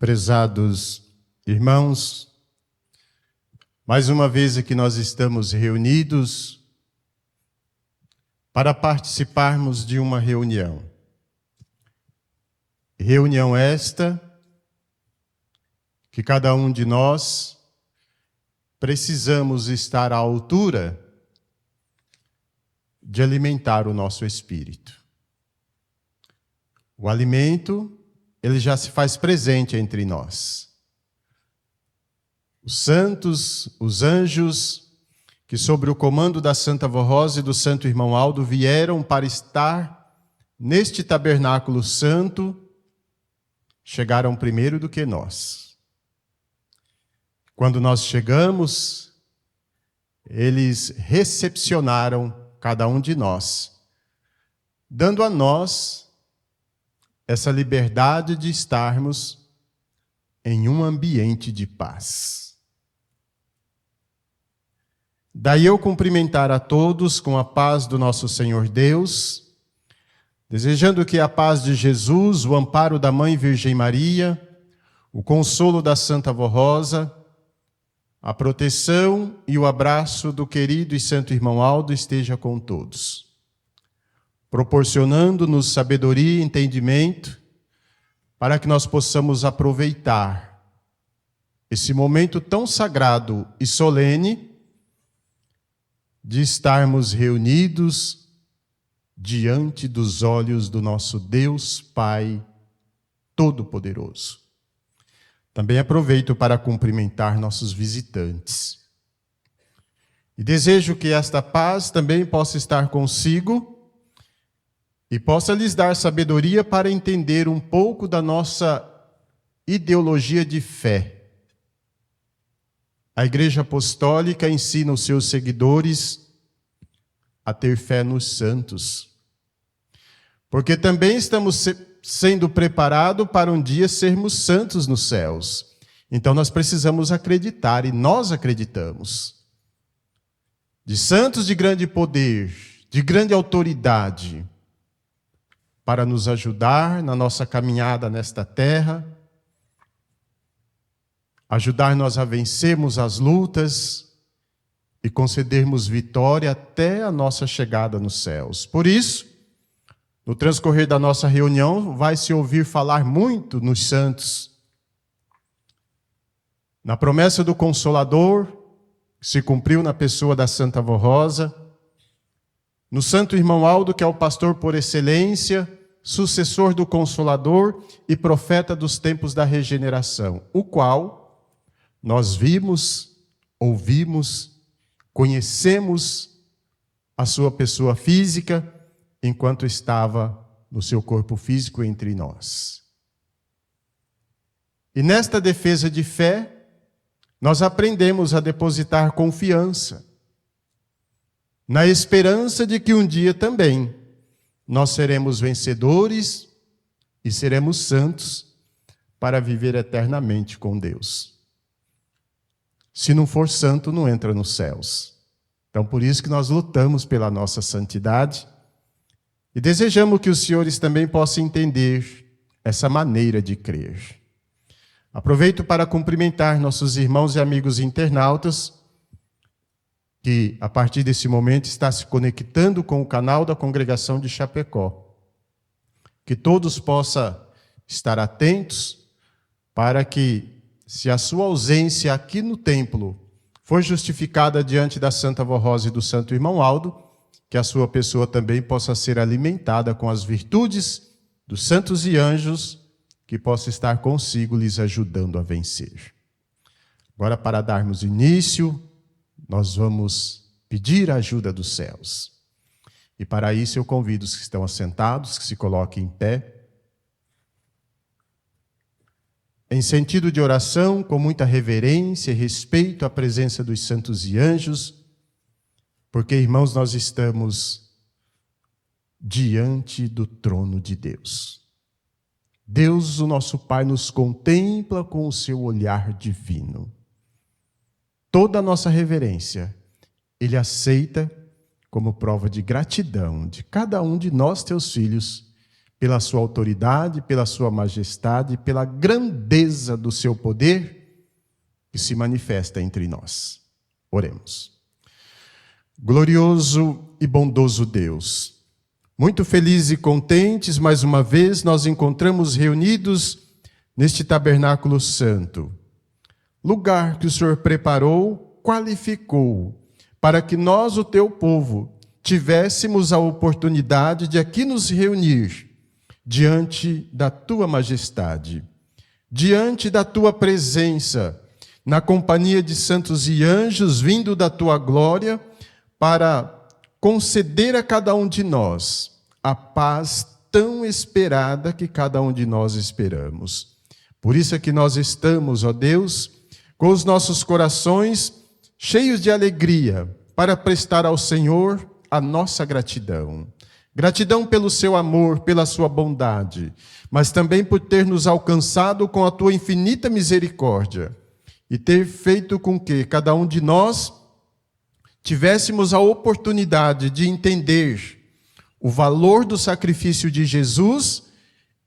Prezados irmãos, mais uma vez aqui nós estamos reunidos para participarmos de uma reunião. Reunião esta que cada um de nós precisamos estar à altura de alimentar o nosso espírito. O alimento, ele já se faz presente entre nós. Os santos, os anjos, que sob o comando da Santa Avó Rosa e do Santo Irmão Aldo vieram para estar neste tabernáculo santo, chegaram primeiro do que nós. Quando nós chegamos, eles recepcionaram cada um de nós, dando a nós essa liberdade de estarmos em um ambiente de paz. Daí eu cumprimentar a todos com a paz do nosso Senhor Deus, desejando que a paz de Jesus, o amparo da Mãe Virgem Maria, o consolo da Santa Avó Rosa, a proteção e o abraço do querido e santo irmão Aldo esteja com todos, proporcionando-nos sabedoria e entendimento para que nós possamos aproveitar esse momento tão sagrado e solene de estarmos reunidos diante dos olhos do nosso Deus Pai Todo-Poderoso. Também aproveito para cumprimentar nossos visitantes. E desejo que esta paz também possa estar consigo e possa lhes dar sabedoria para entender um pouco da nossa ideologia de fé. A Igreja Apostólica ensina os seus seguidores a ter fé nos santos, porque também estamos sendo preparados para um dia sermos santos nos céus. Então nós precisamos acreditar, e nós acreditamos. De santos de grande poder, de grande autoridade, para nos ajudar na nossa caminhada nesta terra, ajudar-nos a vencermos as lutas e concedermos vitória até a nossa chegada nos céus. Por isso, no transcorrer da nossa reunião, vai se ouvir falar muito nos santos. Na promessa do Consolador, que se cumpriu na pessoa da Santa Avó Rosa, no Santo Irmão Aldo, que é o pastor por excelência, sucessor do Consolador e profeta dos tempos da regeneração, o qual nós vimos, ouvimos, conhecemos a sua pessoa física, enquanto estava no seu corpo físico entre nós. E nesta defesa de fé, nós aprendemos a depositar confiança, na esperança de que um dia também nós seremos vencedores e seremos santos para viver eternamente com Deus. Se não for santo, não entra nos céus. Então, por isso que nós lutamos pela nossa santidade, e desejamos que os senhores também possam entender essa maneira de crer. Aproveito para cumprimentar nossos irmãos e amigos internautas, que a partir desse momento está se conectando com o canal da Congregação de Chapecó. Que todos possam estar atentos para que, se a sua ausência aqui no templo for justificada diante da Santa Avó Rosa e do Santo Irmão Aldo, que a sua pessoa também possa ser alimentada com as virtudes dos santos e anjos, que possa estar consigo lhes ajudando a vencer. Agora, para darmos início, nós vamos pedir a ajuda dos céus. E para isso eu convido os que estão assentados, que se coloquem em pé, em sentido de oração, com muita reverência e respeito à presença dos santos e anjos, porque, irmãos, nós estamos diante do trono de Deus. Deus, o nosso Pai, nos contempla com o seu olhar divino. Toda a nossa reverência, Ele aceita como prova de gratidão de cada um de nós, teus filhos, pela sua autoridade, pela sua majestade, pela grandeza do seu poder que se manifesta entre nós. Oremos. Glorioso e bondoso Deus, muito felizes e contentes, mais uma vez nós encontramos reunidos neste tabernáculo santo, lugar que o Senhor preparou, qualificou, para que nós, o teu povo, tivéssemos a oportunidade de aqui nos reunir diante da tua majestade, diante da tua presença, na companhia de santos e anjos, vindo da tua glória, para conceder a cada um de nós a paz tão esperada que cada um de nós esperamos. Por isso é que nós estamos, ó Deus, com os nossos corações cheios de alegria, para prestar ao Senhor a nossa gratidão. Gratidão pelo seu amor, pela sua bondade, mas também por ter nos alcançado com a tua infinita misericórdia e ter feito com que cada um de nós tivéssemos a oportunidade de entender o valor do sacrifício de Jesus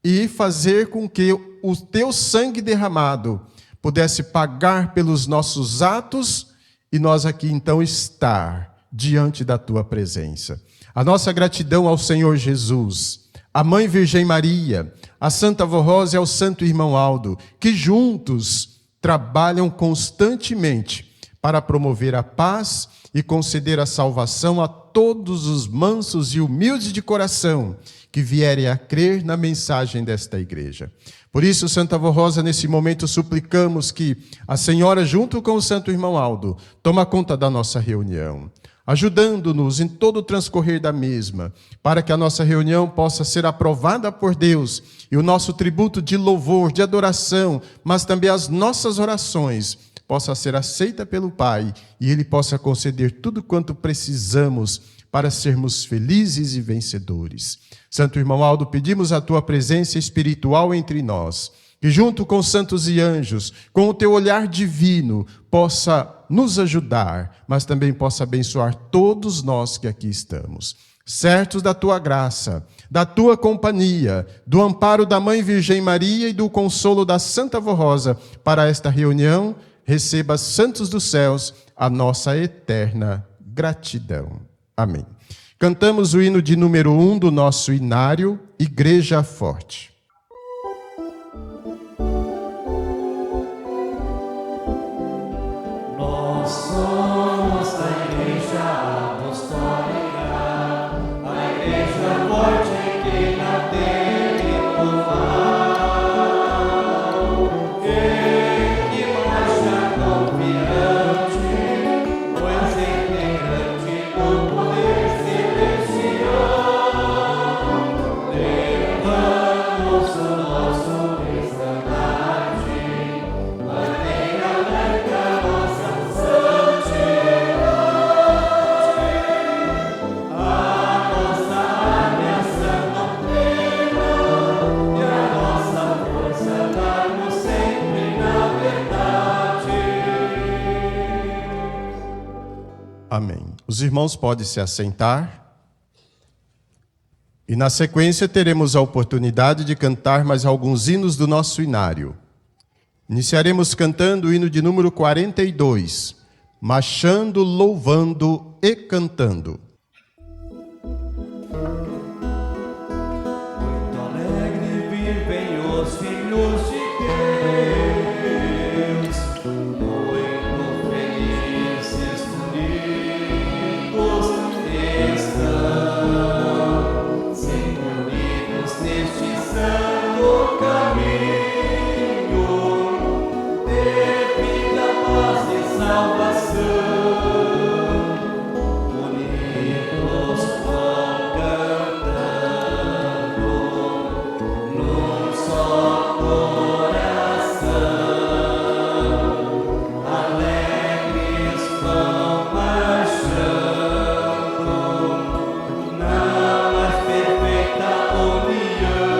e fazer com que o teu sangue derramado pudesse pagar pelos nossos atos e nós aqui então estar diante da tua presença. A nossa gratidão ao Senhor Jesus, à Mãe Virgem Maria, à Santa Avó Rosa e ao Santo Irmão Aldo, que juntos trabalham constantemente para promover a paz e conceder a salvação a todos os mansos e humildes de coração que vierem a crer na mensagem desta igreja. Por isso, Santa Avó Rosa, nesse momento suplicamos que a Senhora, junto com o Santo Irmão Aldo, toma conta da nossa reunião, ajudando-nos em todo o transcorrer da mesma, para que a nossa reunião possa ser aprovada por Deus e o nosso tributo de louvor, de adoração, mas também as nossas orações, possa ser aceita pelo Pai e Ele possa conceder tudo quanto precisamos para sermos felizes e vencedores. Santo Irmão Aldo, pedimos a Tua presença espiritual entre nós, que junto com santos e anjos, com o Teu olhar divino, possa nos ajudar, mas também possa abençoar todos nós que aqui estamos. Certos da Tua graça, da Tua companhia, do amparo da Mãe Virgem Maria e do consolo da Santa Avó Rosa para esta reunião, receba, santos dos céus, a nossa eterna gratidão. Amém. Cantamos o hino de número 1 do nosso inário, Igreja Forte. Nós somos a Igreja Apostólica, a Igreja forte que na dele louvar. Que marcha confiante, pois integrante do poder celestial. Levamos o nosso estandarte, bandeira branca, nossa Amém. Os irmãos podem se assentar. E na sequência teremos a oportunidade de cantar mais alguns hinos do nosso inário. Iniciaremos cantando o hino de número 42, Marchando, Louvando e Cantando. Muito alegre vivem os filhos de Deus, muito felizes unidos estão, sempre unidos neste santo caminho de vida, paz e salvação. Unidos vão cantando num só coração, alegres vão marchando na mais perfeita união.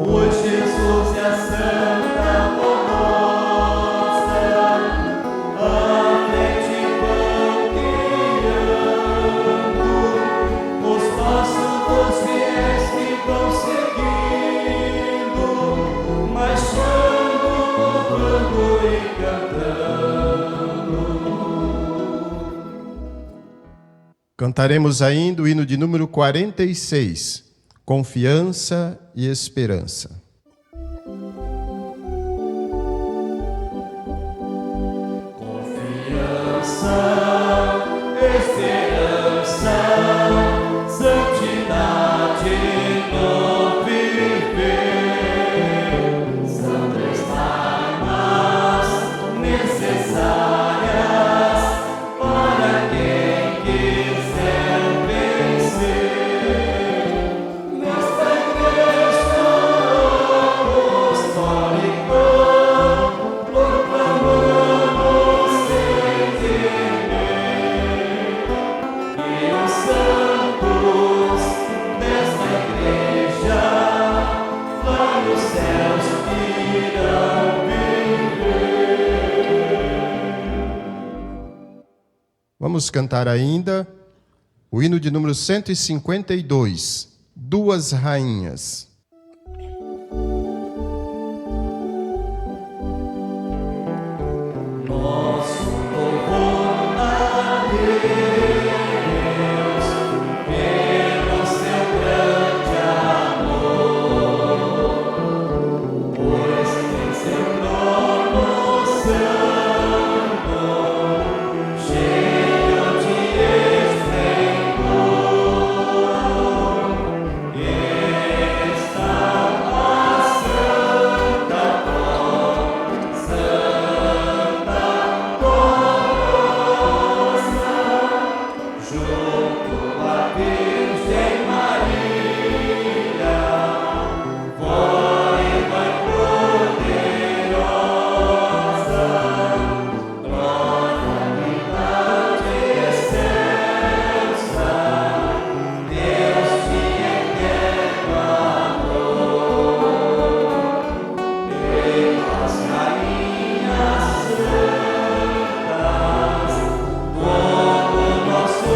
Pois Jesus e a Santa Rosa Cantaremos ainda o hino de número 46, Confiança e Esperança. Confiança, esperança, santidade no viver, são três armas necessárias para quem quiser vencer. Nesta igreja apostólica, proclamamos sem temer que os santos desta igreja lá nos céus irão viver. Vamos cantar ainda o hino de número 152, Duas Rainhas. Nosso louvor a Deus pelo seu grande amor, pois em seu trono santo, cheio de esplendor, está a Santa junto à Virgem Maria, voiva e poderosa, glória, bondade excelsa, Deus de eterno amor, pelas rainhas santas, todo nosso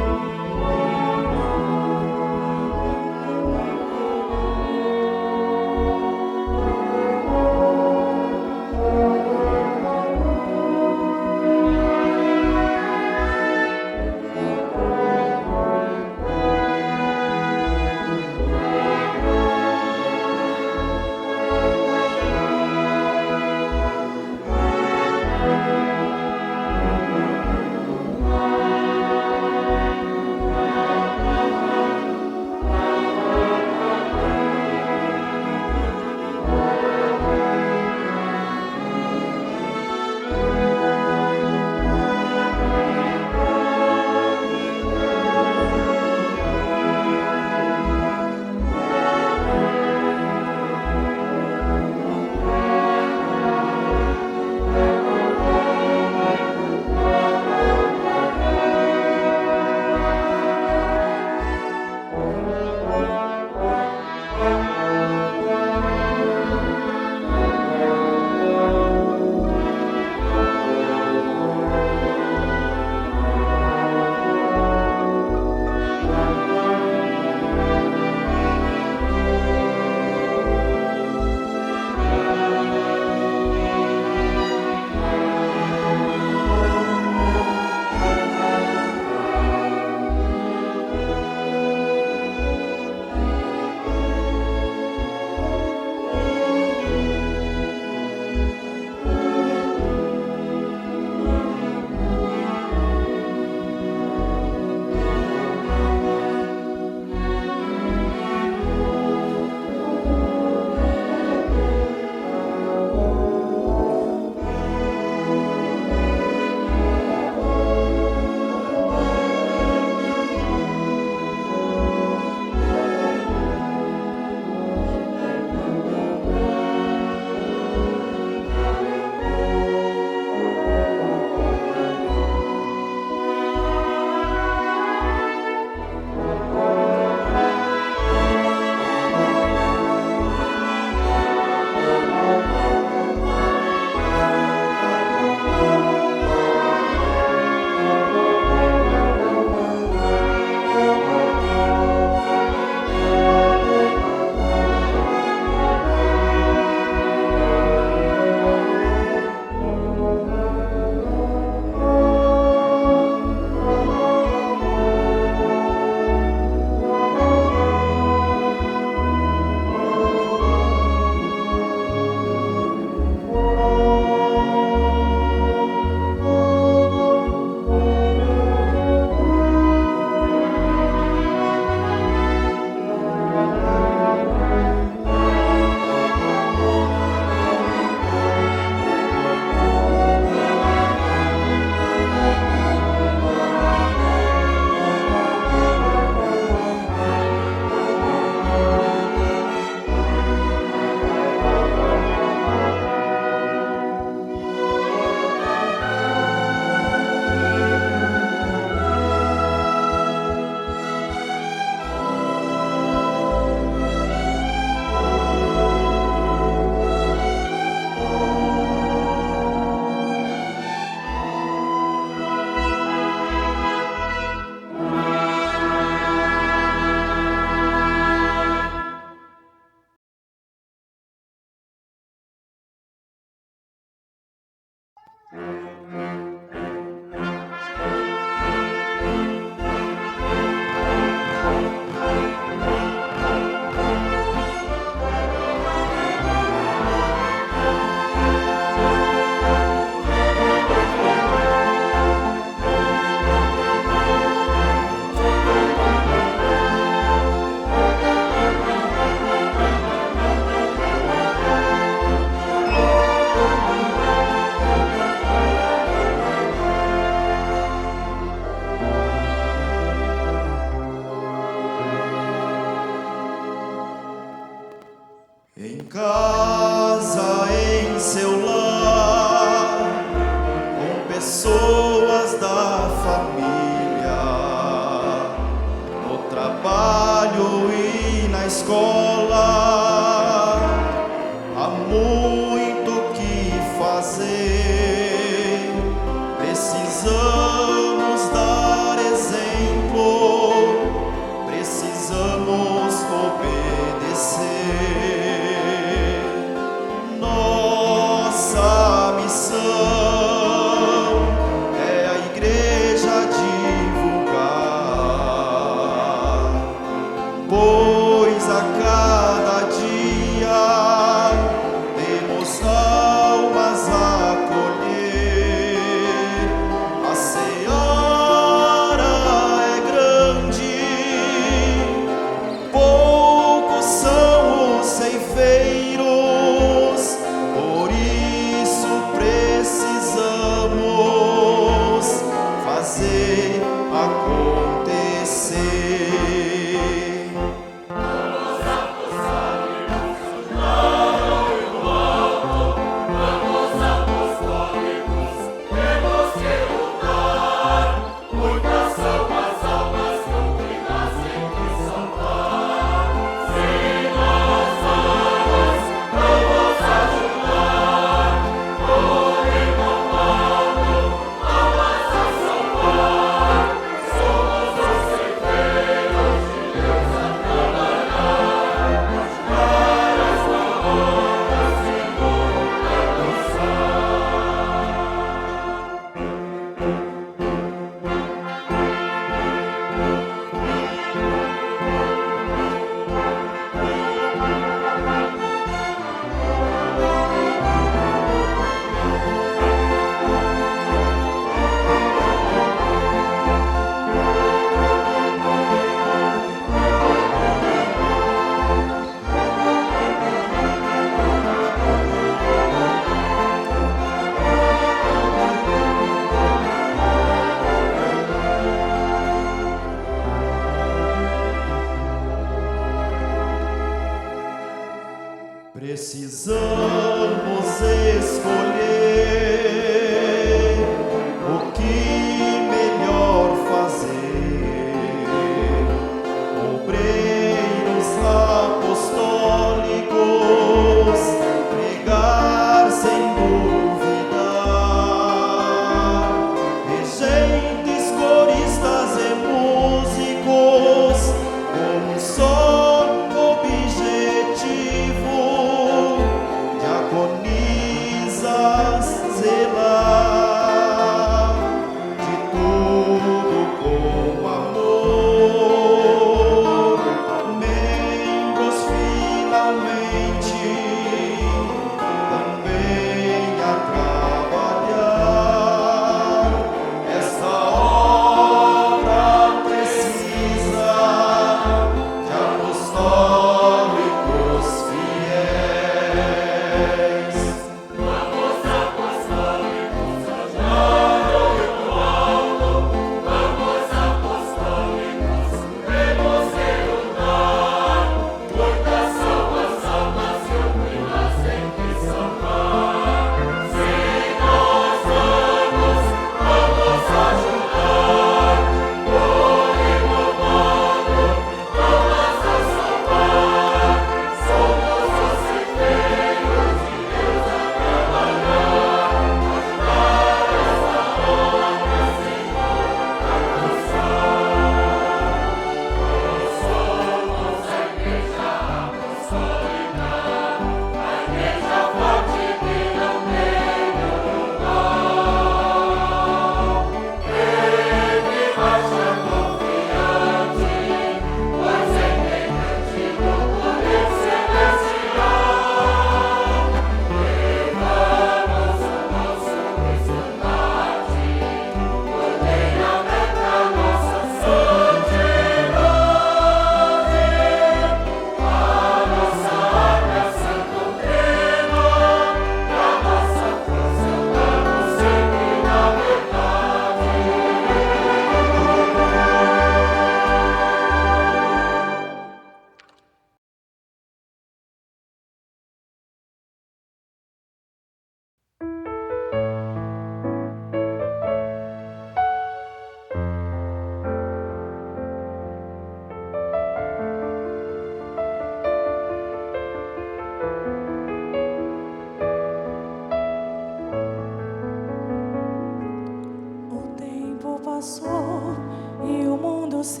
passou e o mundo se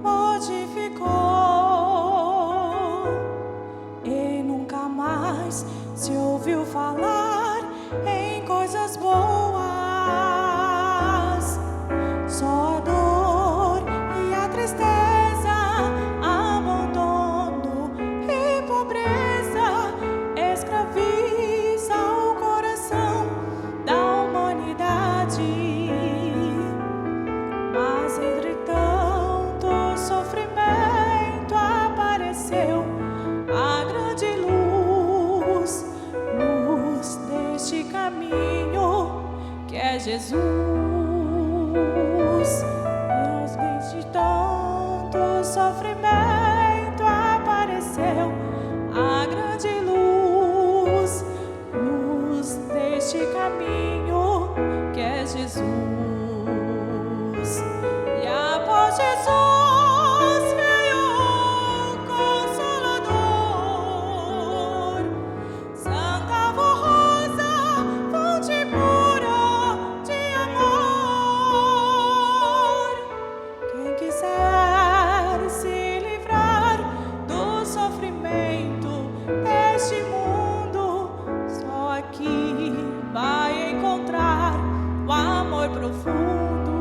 modificou, e nunca mais se ouviu falar em coisas boas. Só a dor e a tristeza, abandono e pobreza escraviza o coração da humanidade. Mas entre tanto sofrimento apareceu a grande luz, luz deste caminho que é Jesus. Desde tanto sofrimento apareceu a grande luz, luz deste caminho que é Jesus. E após Jesus veio o Consolador, Santa Rosa, fonte pura de amor. Quem quiser se livrar do sofrimento deste mundo, só aqui vai encontrar o amor profundo.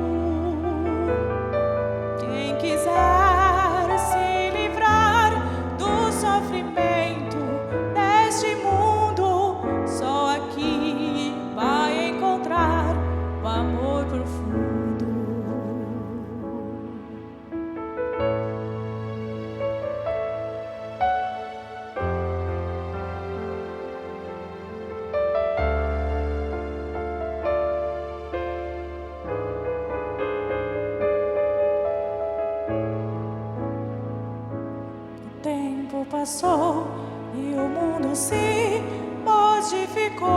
Quem quiser se livrar do sofrimento deste mundo, só aqui vai encontrar o amor profundo. O tempo passou e o mundo se modificou,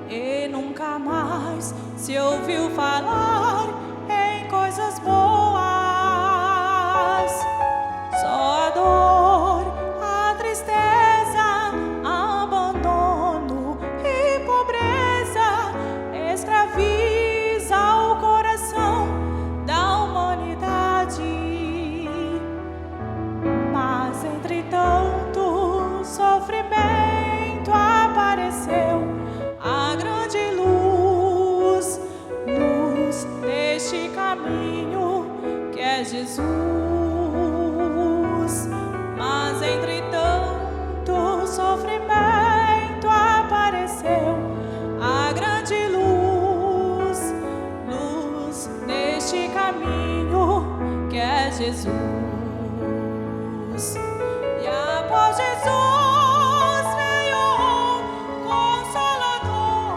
e nunca mais se ouviu falar em coisas boas. Só a dor, a tristeza, abandono e pobreza escraviza o coração da humanidade. Mas entre tanto sofrimento apareceu a grande luz, luz deste caminho que é Jesus. Mas entre tanto sofrimento apareceu a grande luz, luz deste caminho que é Jesus. E após Jesus veio o Consolador,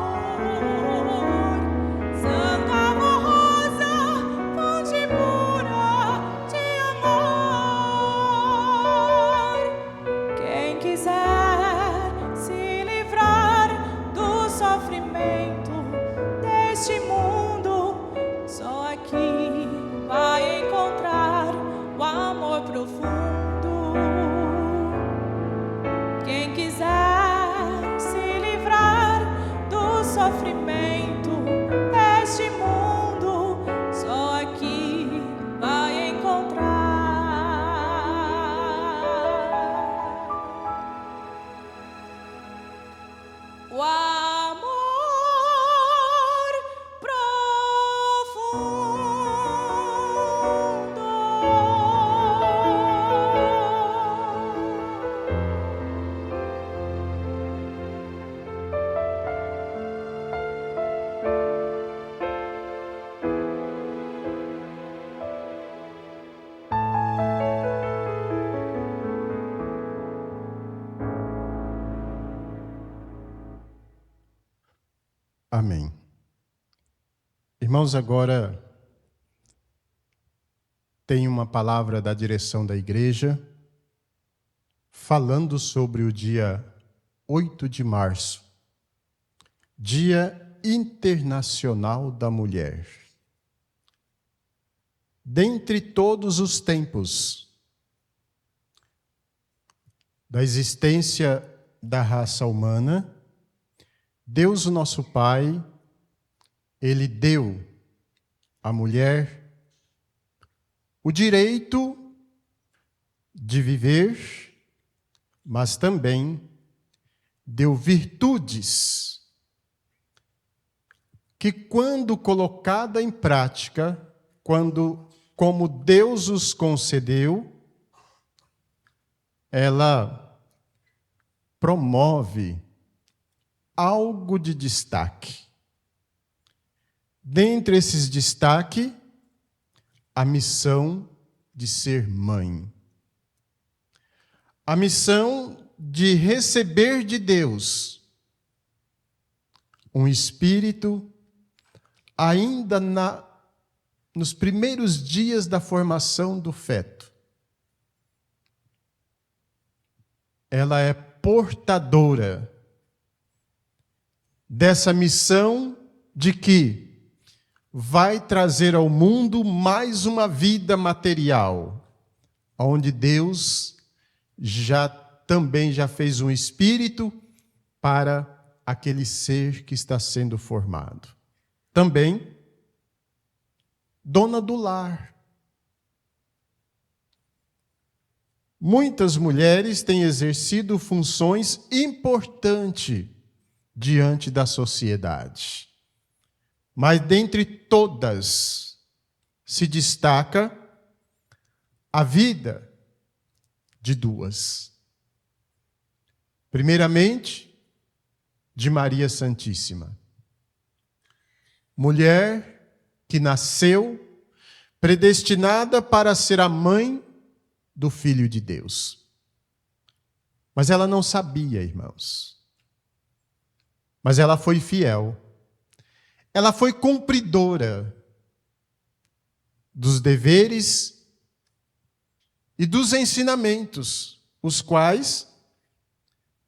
Santa Rosa, fonte pura de amor. Quem quiser se livrar do sofrimento deste mundo, só aqui vai encontrar o amor profundo. Quem quiser se livrar do sofrimento deste mundo, só aqui vai encontrar o amor Amém. Irmãos, agora tem uma palavra da direção da igreja falando sobre o dia 8 de março, Dia Internacional da Mulher. Dentre todos os tempos da existência da raça humana, Deus, o nosso Pai, Ele deu à mulher o direito de viver, mas também deu virtudes que, quando colocada em prática, como Deus os concedeu, ela promove algo de destaque. Dentre esses destaques, a missão de ser mãe. A missão de receber de Deus um espírito ainda nos primeiros dias da formação do feto. Ela é portadora dessa missão de que vai trazer ao mundo mais uma vida material, onde Deus também já fez um espírito para aquele ser que está sendo formado. Também, dona do lar. Muitas mulheres têm exercido funções importantes diante da sociedade. Mas dentre todas se destaca a vida de duas. Primeiramente, de Maria Santíssima. Mulher que nasceu predestinada para ser a mãe do Filho de Deus. Mas ela não sabia, irmãos. Mas ela foi fiel. Ela foi cumpridora dos deveres e dos ensinamentos, os quais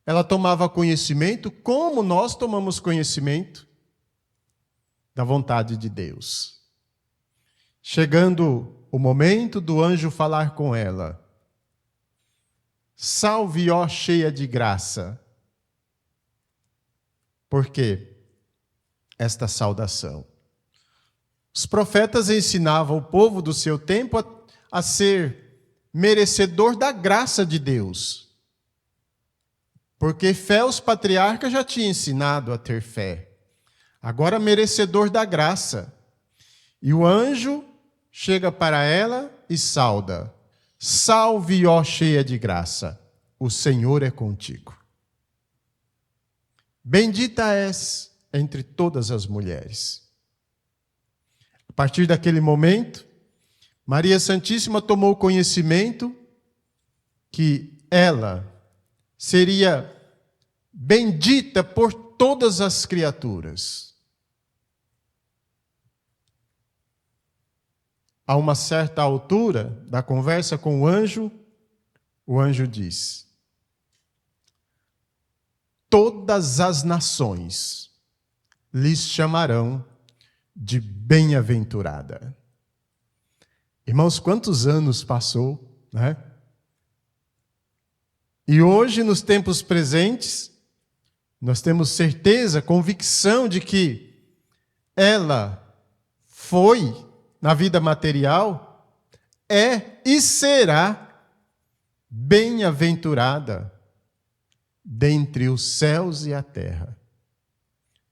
ela tomava conhecimento, como nós tomamos conhecimento da vontade de Deus. Chegando o momento do anjo falar com ela: salve, ó cheia de graça. Por quê? Esta saudação. Os profetas ensinavam o povo do seu tempo a ser merecedor da graça de Deus. Porque fé os patriarcas já tinham ensinado a ter fé. Agora merecedor da graça. E o anjo chega para ela e sauda: salve, ó cheia de graça, o Senhor é contigo. Bendita és entre todas as mulheres. A partir daquele momento, Maria Santíssima tomou conhecimento que ela seria bendita por todas as criaturas. A uma certa altura da conversa com o anjo diz: todas as nações lhes chamarão de bem-aventurada. Irmãos, quantos anos passou, né? E hoje, nos tempos presentes, nós temos certeza, convicção de que ela foi, na vida material, é e será bem-aventurada dentre os céus e a terra.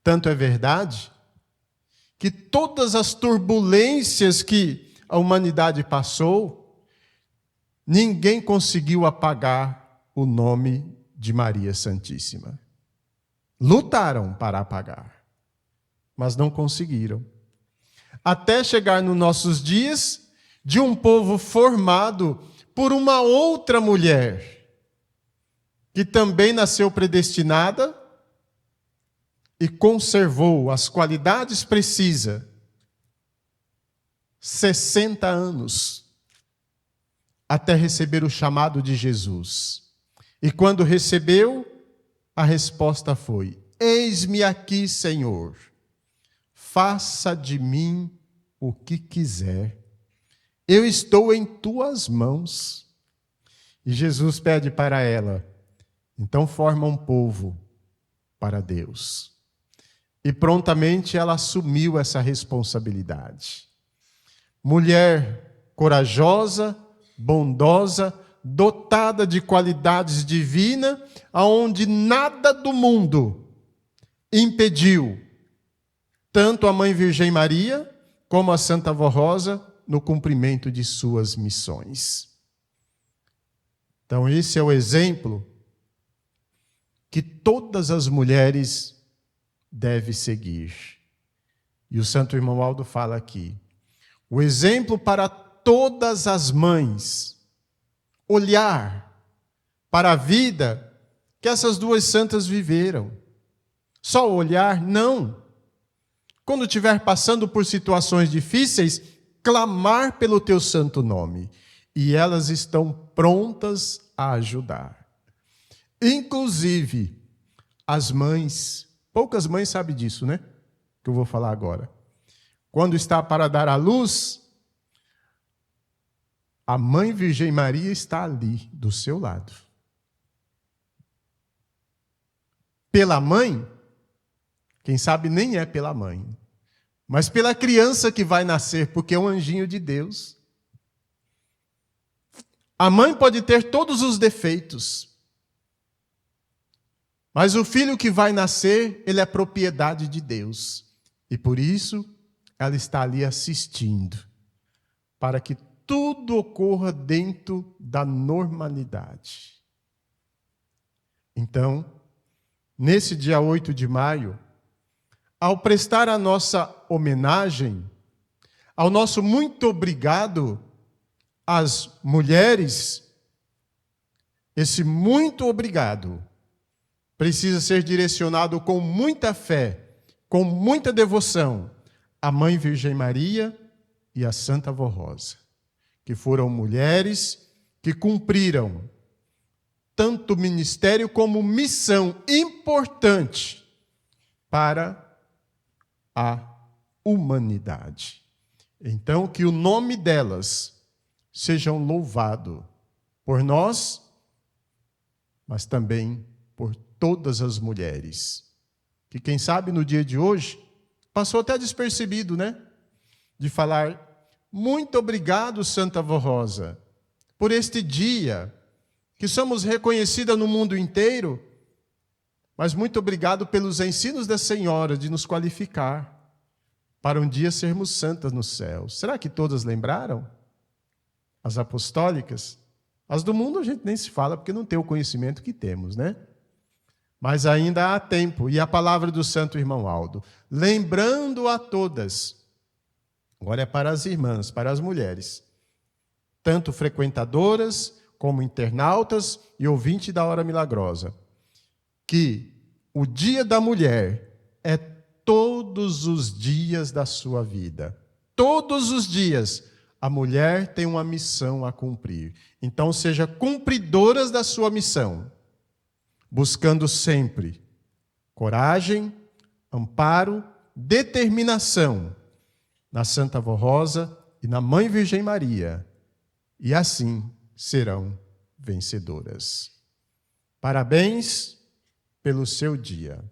Tanto é verdade que todas as turbulências que a humanidade passou, ninguém conseguiu apagar o nome de Maria Santíssima. Lutaram para apagar, mas não conseguiram. Até chegar nos nossos dias de um povo formado por uma outra mulher, que também nasceu predestinada e conservou as qualidades precisas, 60 anos, até receber o chamado de Jesus. E quando recebeu, a resposta foi: eis-me aqui, Senhor, faça de mim o que quiser, eu estou em tuas mãos. E Jesus pede para ela: então forma um povo para Deus. E prontamente ela assumiu essa responsabilidade. Mulher corajosa, bondosa, dotada de qualidades divinas, aonde nada do mundo impediu tanto a Mãe Virgem Maria como a Santa Vó Rosa no cumprimento de suas missões. Então esse é o exemplo que todas as mulheres devem seguir. E o Santo Irmão Aldo fala aqui, o exemplo para todas as mães, olhar para a vida que essas duas santas viveram. Só olhar, não. Quando estiver passando por situações difíceis, clamar pelo teu santo nome. E elas estão prontas a ajudar. Inclusive, as mães, poucas mães sabem disso, né? Que eu vou falar agora. Quando está para dar à luz, a Mãe Virgem Maria está ali, do seu lado. Pela mãe, quem sabe nem é pela mãe, mas pela criança que vai nascer, porque é um anjinho de Deus. A mãe pode ter todos os defeitos, mas o filho que vai nascer, ele é propriedade de Deus. E por isso, ela está ali assistindo, para que tudo ocorra dentro da normalidade. Então, nesse dia 8 de maio, ao prestar a nossa homenagem, ao nosso muito obrigado às mulheres, esse muito obrigado precisa ser direcionado com muita fé, com muita devoção, à Mãe Virgem Maria e à Santa Vó Rosa, que foram mulheres que cumpriram tanto ministério como missão importante para a humanidade. Então, que o nome delas sejam louvado por nós, mas também por todas as mulheres. Que quem sabe no dia de hoje passou até despercebido, né? De falar, muito obrigado, Santa Vó Rosa, por este dia, que somos reconhecidas no mundo inteiro, mas muito obrigado pelos ensinos da Senhora de nos qualificar para um dia sermos santas no céu. Será que todas lembraram? As apostólicas? As do mundo a gente nem se fala, porque não tem o conhecimento que temos, né? Mas ainda há tempo, e a palavra do Santo Irmão Aldo, lembrando a todas, agora é para as irmãs, para as mulheres, tanto frequentadoras, como internautas e ouvintes da Hora Milagrosa, que o Dia da Mulher é todos os dias da sua vida. Todos os dias a mulher tem uma missão a cumprir. Então, seja cumpridoras da sua missão, buscando sempre coragem, amparo, determinação na Santa Vó Rosa e na Mãe Virgem Maria. E assim serão vencedoras. Parabéns pelo seu dia.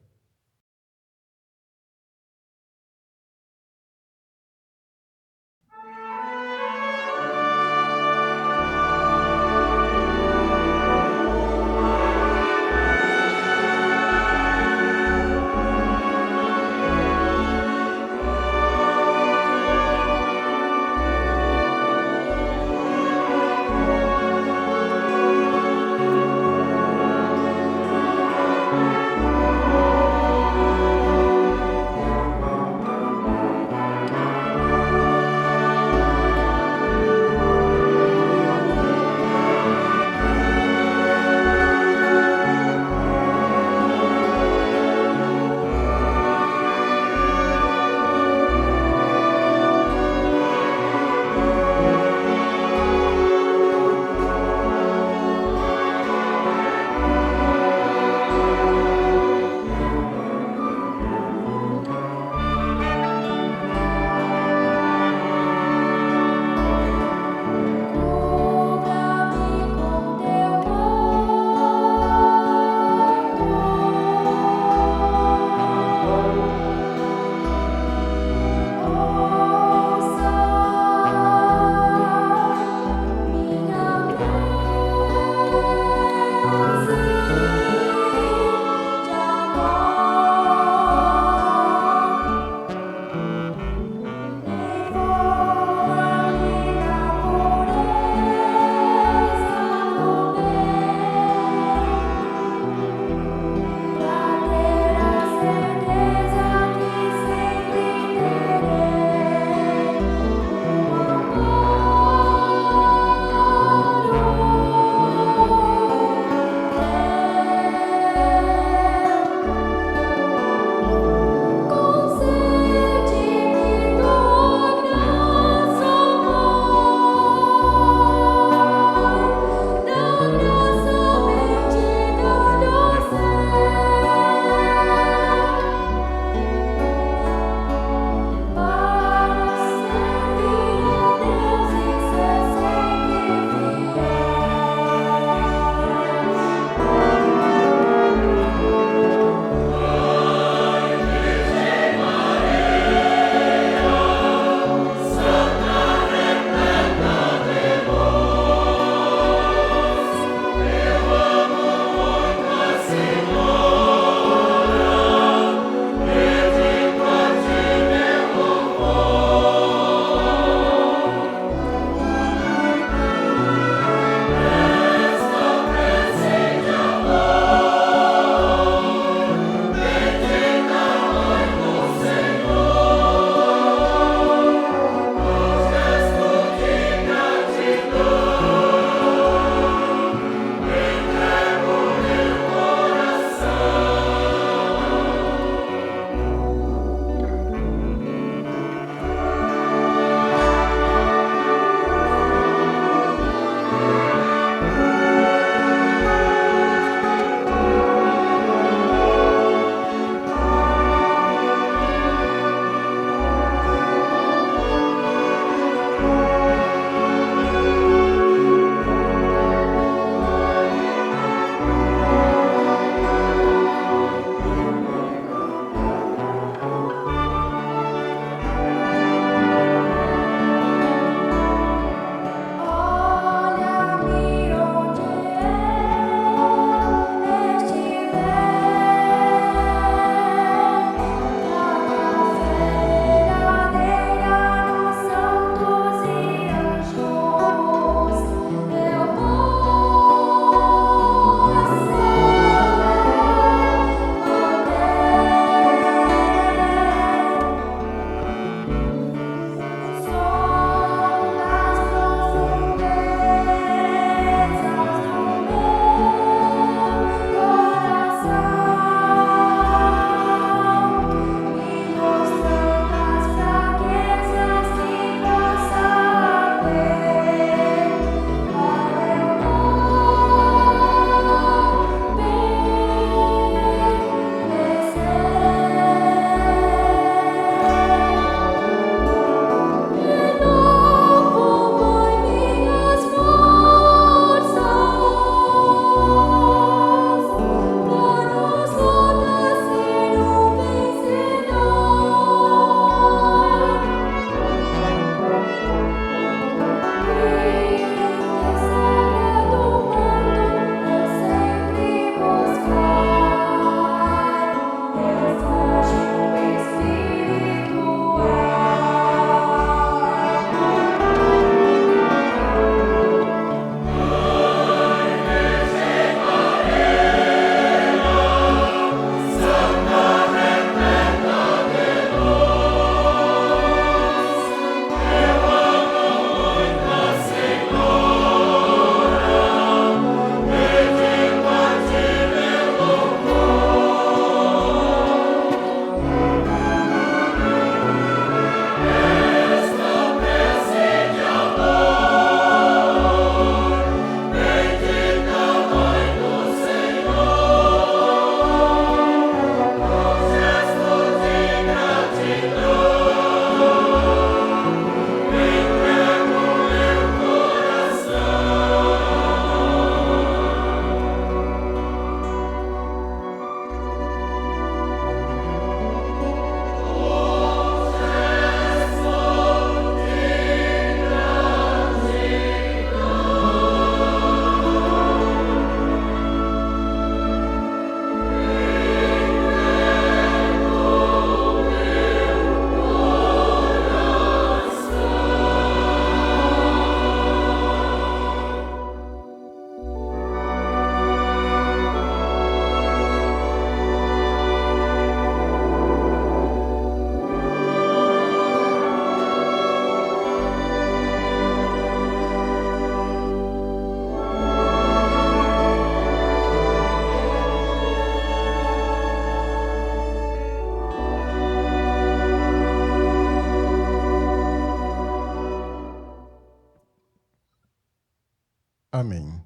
Amém.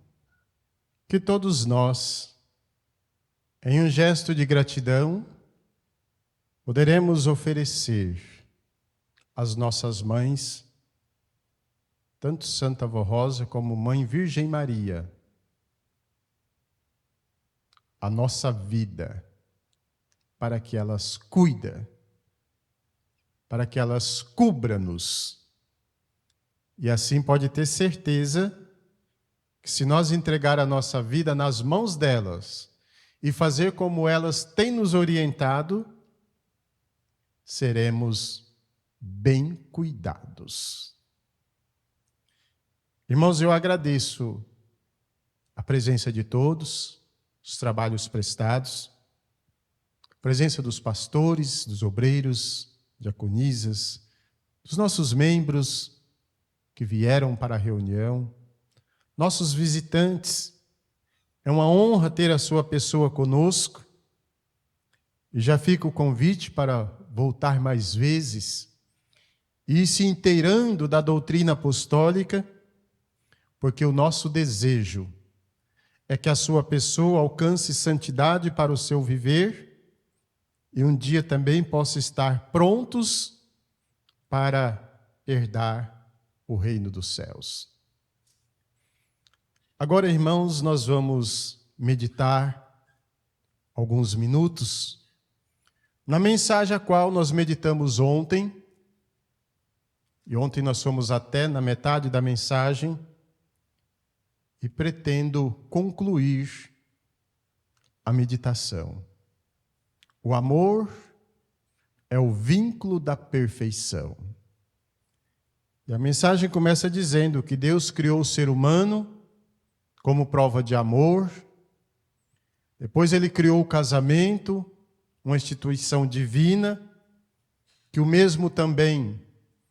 Que todos nós, em um gesto de gratidão, poderemos oferecer às nossas mães, tanto Santa Avó Rosa como Mãe Virgem Maria, a nossa vida, para que elas cuidem, para que elas cubram-nos. E assim pode ter certeza que se nós entregar a nossa vida nas mãos delas e fazer como elas têm nos orientado, seremos bem cuidados. Irmãos, eu agradeço a presença de todos, os trabalhos prestados, a presença dos pastores, dos obreiros, diaconisas, dos nossos membros que vieram para a reunião, nossos visitantes. É uma honra ter a sua pessoa conosco. E já fica o convite para voltar mais vezes e ir se inteirando da doutrina apostólica, porque o nosso desejo é que a sua pessoa alcance santidade para o seu viver e um dia também possa estar prontos para herdar o reino dos céus. Agora, irmãos, nós vamos meditar alguns minutos na mensagem a qual nós meditamos ontem. E ontem nós fomos até na metade da mensagem e pretendo concluir a meditação. O amor é o vínculo da perfeição. E a mensagem começa dizendo que Deus criou o ser humano como prova de amor. Depois ele criou o casamento, uma instituição divina, que o mesmo também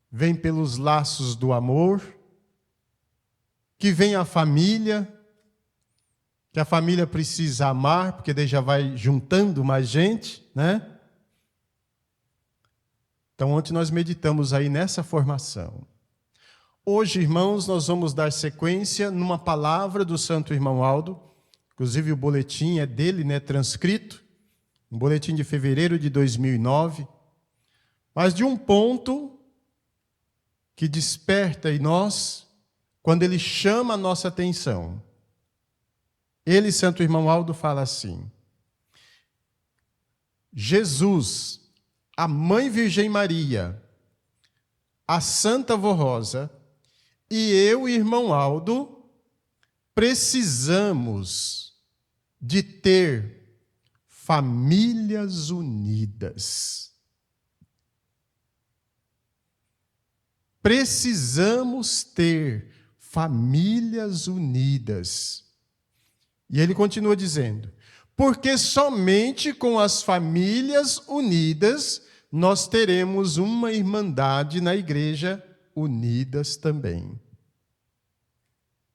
vem pelos laços do amor, que vem a família, que a família precisa amar, porque daí já vai juntando mais gente, né? Então, ontem nós meditamos aí nessa formação. Hoje, irmãos, nós vamos dar sequência numa palavra do Santo Irmão Aldo, inclusive o boletim é dele, né, transcrito, um boletim de fevereiro de 2009, mas de um ponto que desperta em nós quando ele chama a nossa atenção. Ele, Santo Irmão Aldo, fala assim: Jesus, a Mãe Virgem Maria, a Santa Avó Rosa e eu, Irmão Aldo, precisamos de ter famílias unidas. Precisamos ter famílias unidas. E ele continua dizendo: porque somente com as famílias unidas nós teremos uma irmandade na igreja, unidas também.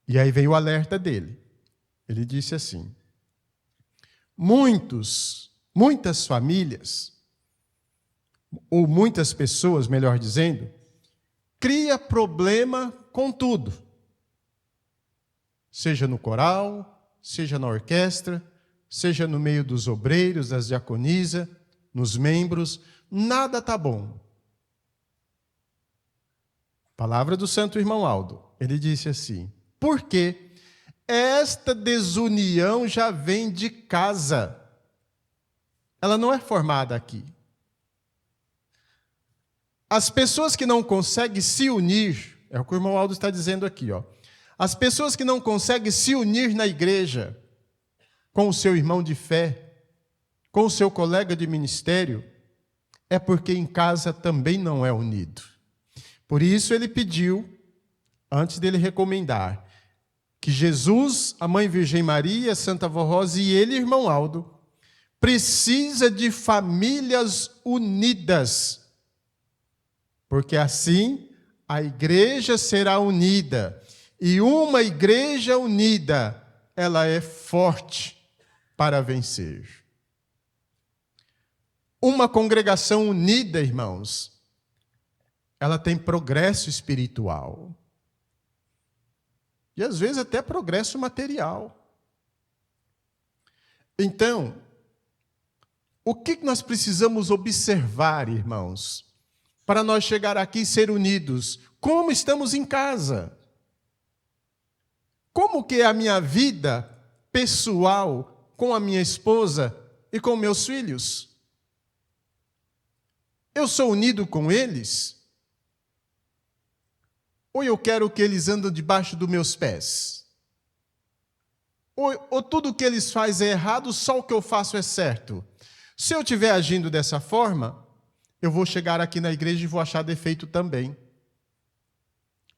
E aí vem o alerta dele. Ele disse assim: muitas famílias, ou muitas pessoas, melhor dizendo, cria problema com tudo. Seja no coral, seja na orquestra, seja no meio dos obreiros, das diaconisas, nos membros, nada está bom. Palavra do Santo Irmão Aldo. Ele disse assim: porque esta desunião já vem de casa. Ela não é formada aqui. As pessoas que não conseguem se unir, é o que o Irmão Aldo está dizendo aqui, ó. As pessoas que não conseguem se unir na igreja com o seu irmão de fé, com o seu colega de ministério, é porque em casa também não é unido. Por isso ele pediu, antes dele recomendar, que Jesus, a Mãe Virgem Maria, Santa Avó Rosa e ele, Irmão Aldo, precisa de famílias unidas, porque assim a igreja será unida, e uma igreja unida, ela é forte para vencer. Uma congregação unida, irmãos, ela tem progresso espiritual. e às vezes até progresso material. Então, o que nós precisamos observar, irmãos, para nós chegar aqui e ser unidos? Como estamos em casa? Como que é a minha vida pessoal com a minha esposa e com meus filhos? Eu sou unido com eles? Ou eu quero que eles andem debaixo dos meus pés? Ou tudo que eles fazem é errado, só o que eu faço é certo? Se eu estiver agindo dessa forma, eu vou chegar aqui na igreja e vou achar defeito também.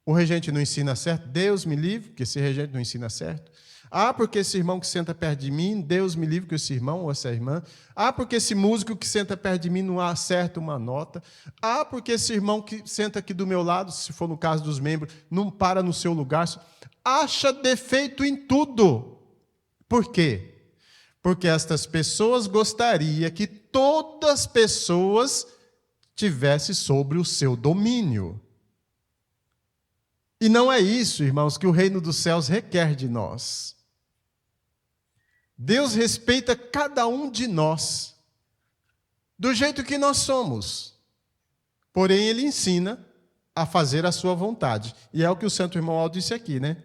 O regente não ensina certo? Deus me livre, que esse regente não ensina certo. Ah, porque esse irmão que senta perto de mim, Deus me livre que esse irmão ou essa irmã. Ah, porque esse músico que senta perto de mim não acerta uma nota. Ah, porque esse irmão que senta aqui do meu lado, se for no caso dos membros, não para no seu lugar. Acha defeito em tudo. Por quê? Porque estas pessoas gostariam que todas as pessoas tivessem sobre o seu domínio. E não é isso, irmãos, que o reino dos céus requer de nós. Deus respeita cada um de nós, do jeito que nós somos. Porém, Ele ensina a fazer a sua vontade. E é o que o santo irmão Aldo disse aqui, né?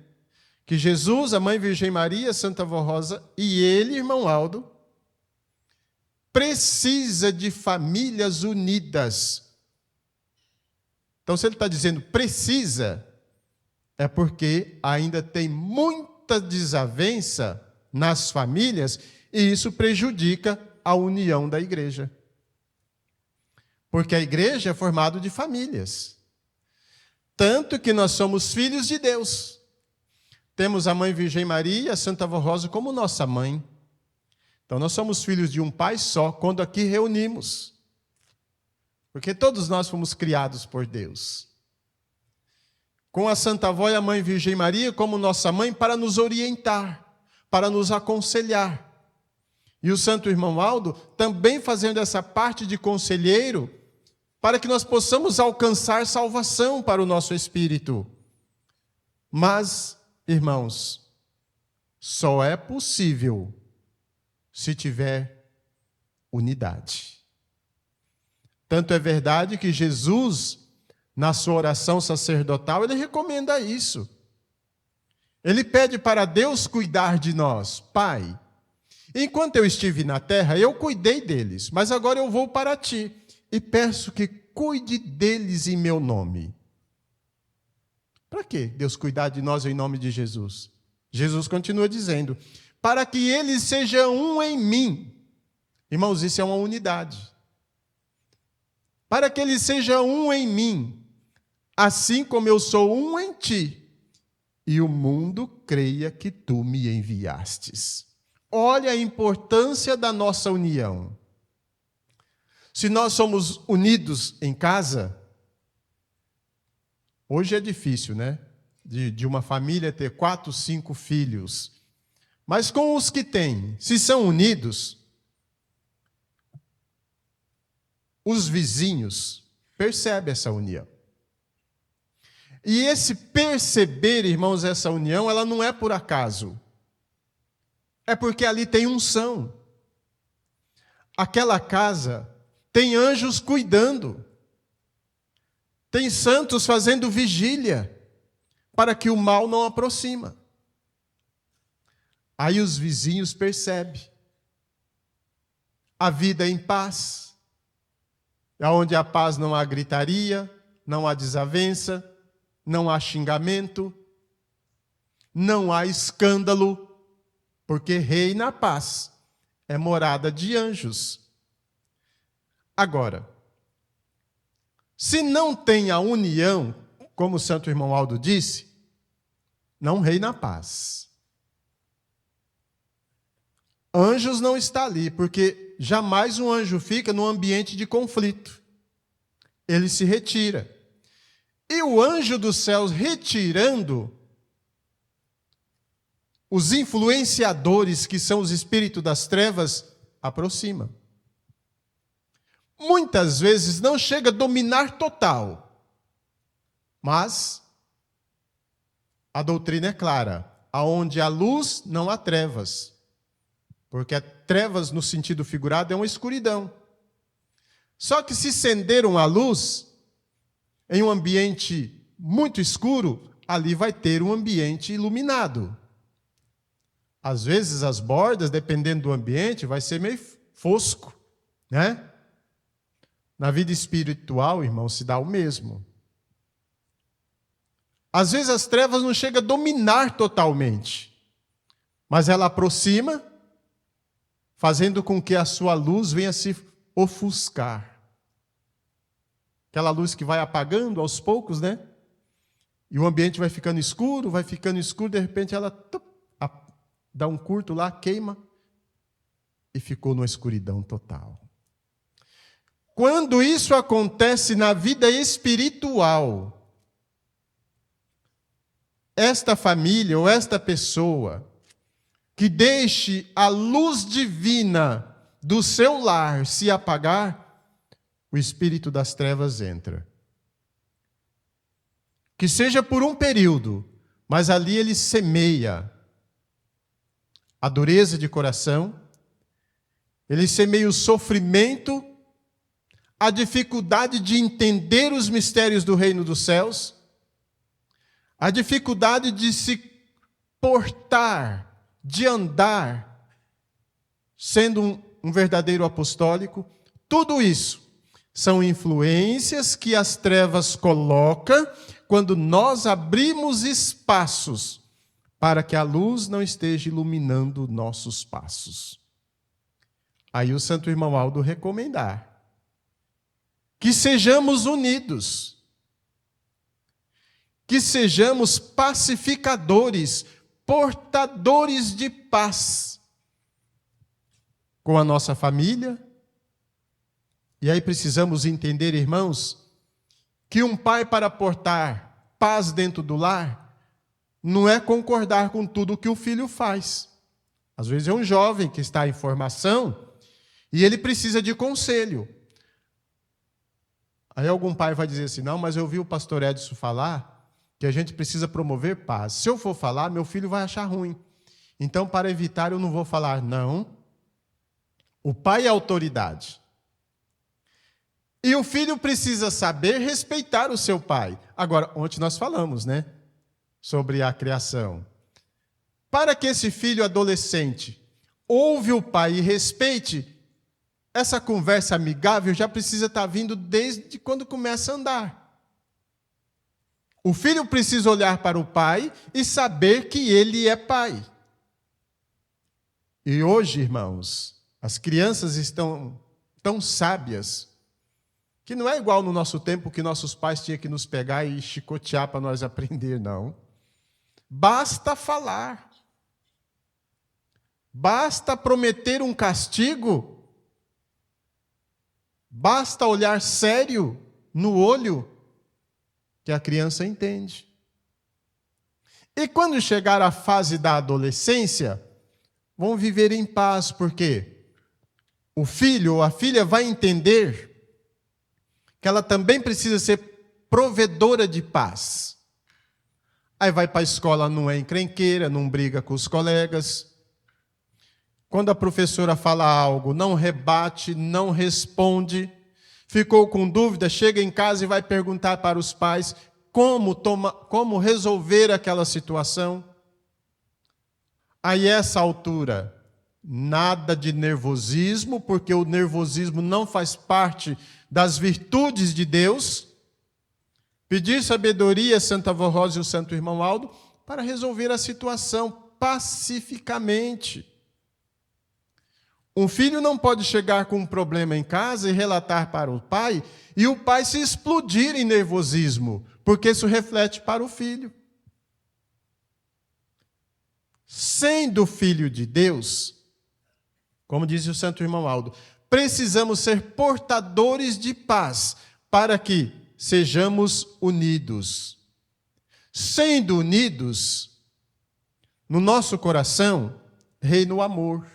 Que Jesus, a Mãe Virgem Maria, Santa Avó Rosa e ele, irmão Aldo, precisa de famílias unidas. Então, se ele está dizendo precisa, é porque ainda tem muita desavença nas famílias e isso prejudica a união da igreja. Porque a igreja é formada de famílias. Tanto que nós somos filhos de Deus. Temos a Mãe Virgem Maria, a Santa Avó Rosa como nossa mãe. Então nós somos filhos de um pai só quando aqui reunimos. Porque todos nós fomos criados por Deus. Com a Santa Avó e a Mãe Virgem Maria como nossa mãe para nos orientar, para nos aconselhar. E o santo irmão Aldo também fazendo essa parte de conselheiro para que nós possamos alcançar salvação para o nosso espírito. Mas, irmãos, só é possível se tiver unidade. Tanto é verdade que Jesus, na sua oração sacerdotal, ele recomenda isso. Ele pede para Deus cuidar de nós. Pai, enquanto eu estive na terra, eu cuidei deles, mas agora eu vou para ti e peço que cuide deles em meu nome. Para que Deus cuidar de nós em nome de Jesus? Jesus continua dizendo, para que eles sejam um em mim. Irmãos, isso é uma unidade. Para que eles sejam um em mim, assim como eu sou um em ti, e o mundo creia que tu me enviastes. Olha a importância da nossa união. Se nós somos unidos em casa, hoje é difícil, né? De uma família ter 4, 5 filhos. Mas com os que têm, se são unidos, os vizinhos percebem essa união. E esse perceber, irmãos, essa união, ela não é por acaso. É porque ali tem unção. Aquela casa tem anjos cuidando. Tem santos fazendo vigília para que o mal não aproxima. Aí os vizinhos percebem. A vida é em paz. Onde há paz não há gritaria, não há desavença, não há xingamento, não há escândalo, porque reina a paz, é morada de anjos. Agora, se não tem a união, como o santo irmão Aldo disse, não reina a paz. Anjos não está ali, porque jamais um anjo fica num ambiente de conflito. Ele se retira. E o anjo dos céus retirando, os influenciadores, que são os espíritos das trevas, aproxima. Muitas vezes não chega a dominar total, mas a doutrina é clara: aonde há luz, não há trevas. Porque trevas, no sentido figurado, é uma escuridão. Só que se acender uma luz em um ambiente muito escuro, ali vai ter um ambiente iluminado. Às vezes as bordas, dependendo do ambiente, vai ser meio fosco, né? Na vida espiritual, irmão, se dá o mesmo. Às vezes as trevas não chegam a dominar totalmente, mas ela aproxima, fazendo com que a sua luz venha se ofuscar. Aquela luz que vai apagando aos poucos, né? E o ambiente vai ficando escuro, de repente ela dá um curto lá, queima, e ficou numa escuridão total. Quando isso acontece na vida espiritual, esta família ou esta pessoa que deixe a luz divina do seu lar se apagar, o espírito das trevas entra. Que seja por um período, mas ali ele semeia a dureza de coração, ele semeia o sofrimento, a dificuldade de entender os mistérios do reino dos céus, a dificuldade de se portar, de andar, sendo um verdadeiro apostólico. Tudo isso são influências que as trevas colocam quando nós abrimos espaços para que a luz não esteja iluminando nossos passos. Aí o Santo Irmão Aldo recomendar que sejamos unidos, que sejamos pacificadores, portadores de paz com a nossa família. E aí precisamos entender, irmãos, que um pai, para portar paz dentro do lar, não é concordar com tudo que o filho faz. Às vezes é um jovem que está em formação e ele precisa de conselho. Aí algum pai vai dizer assim: não, mas eu vi o pastor Edson falar que a gente precisa promover paz. Se eu for falar, meu filho vai achar ruim. Então, para evitar, eu não vou falar. Não. O pai é autoridade. E o filho precisa saber respeitar o seu pai. Agora, ontem nós falamos, né? Sobre a criação. Para que esse filho adolescente ouve o pai e respeite, essa conversa amigável já precisa estar vindo desde quando começa a andar. O filho precisa olhar para o pai e saber que ele é pai. E hoje, irmãos, as crianças estão tão sábias que não é igual no nosso tempo que nossos pais tinham que nos pegar e chicotear para nós aprender, não. Basta falar. Basta prometer um castigo. Basta olhar sério no olho que a criança entende. E quando chegar a fase da adolescência, vão viver em paz, porque o filho ou a filha vai entender que ela também precisa ser provedora de paz. Aí vai para a escola, não é encrenqueira, não briga com os colegas. Quando a professora fala algo, não rebate, não responde. Ficou com dúvida, chega em casa e vai perguntar para os pais como resolver aquela situação. Aí, a essa altura, nada de nervosismo, porque o nervosismo não faz parte das virtudes de Deus. Pedir sabedoria, Santa Avó Rosa e o Santo Irmão Aldo, para resolver a situação pacificamente. Um filho não pode chegar com um problema em casa e relatar para o pai, e o pai se explodir em nervosismo, porque isso reflete para o filho. Sendo filho de Deus, como diz o Santo Irmão Aldo, precisamos ser portadores de paz para que sejamos unidos. Sendo unidos, no nosso coração reina o amor.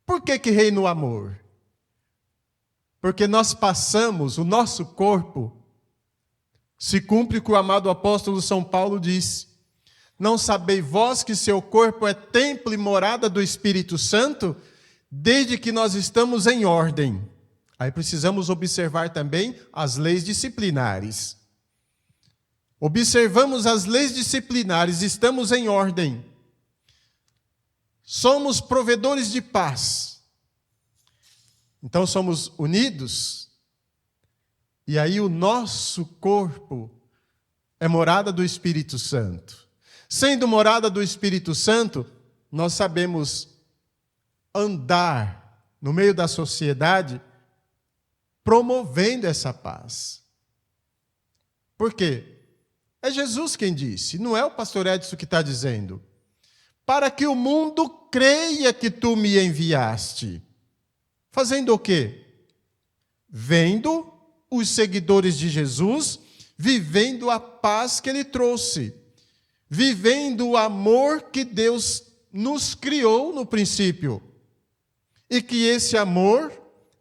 Por que reina o amor? Porque nós passamos o nosso corpo Se cumpre o que o amado apóstolo São Paulo disse: não sabeis vós que seu corpo é templo e morada do Espírito Santo, desde que nós estamos em ordem. Aí precisamos observar também as leis disciplinares. Observamos as leis disciplinares, estamos em ordem. Somos provedores de paz. Então somos unidos. E aí o nosso corpo é morada do Espírito Santo. Sendo morada do Espírito Santo, nós sabemos andar no meio da sociedade promovendo essa paz. Por quê? É Jesus quem disse, não é o pastor Edson que está dizendo. Para que o mundo creia que tu me enviaste. Fazendo o quê? Vendo os seguidores de Jesus, vivendo a paz que ele trouxe. Vivendo o amor que Deus nos criou no princípio. E que esse amor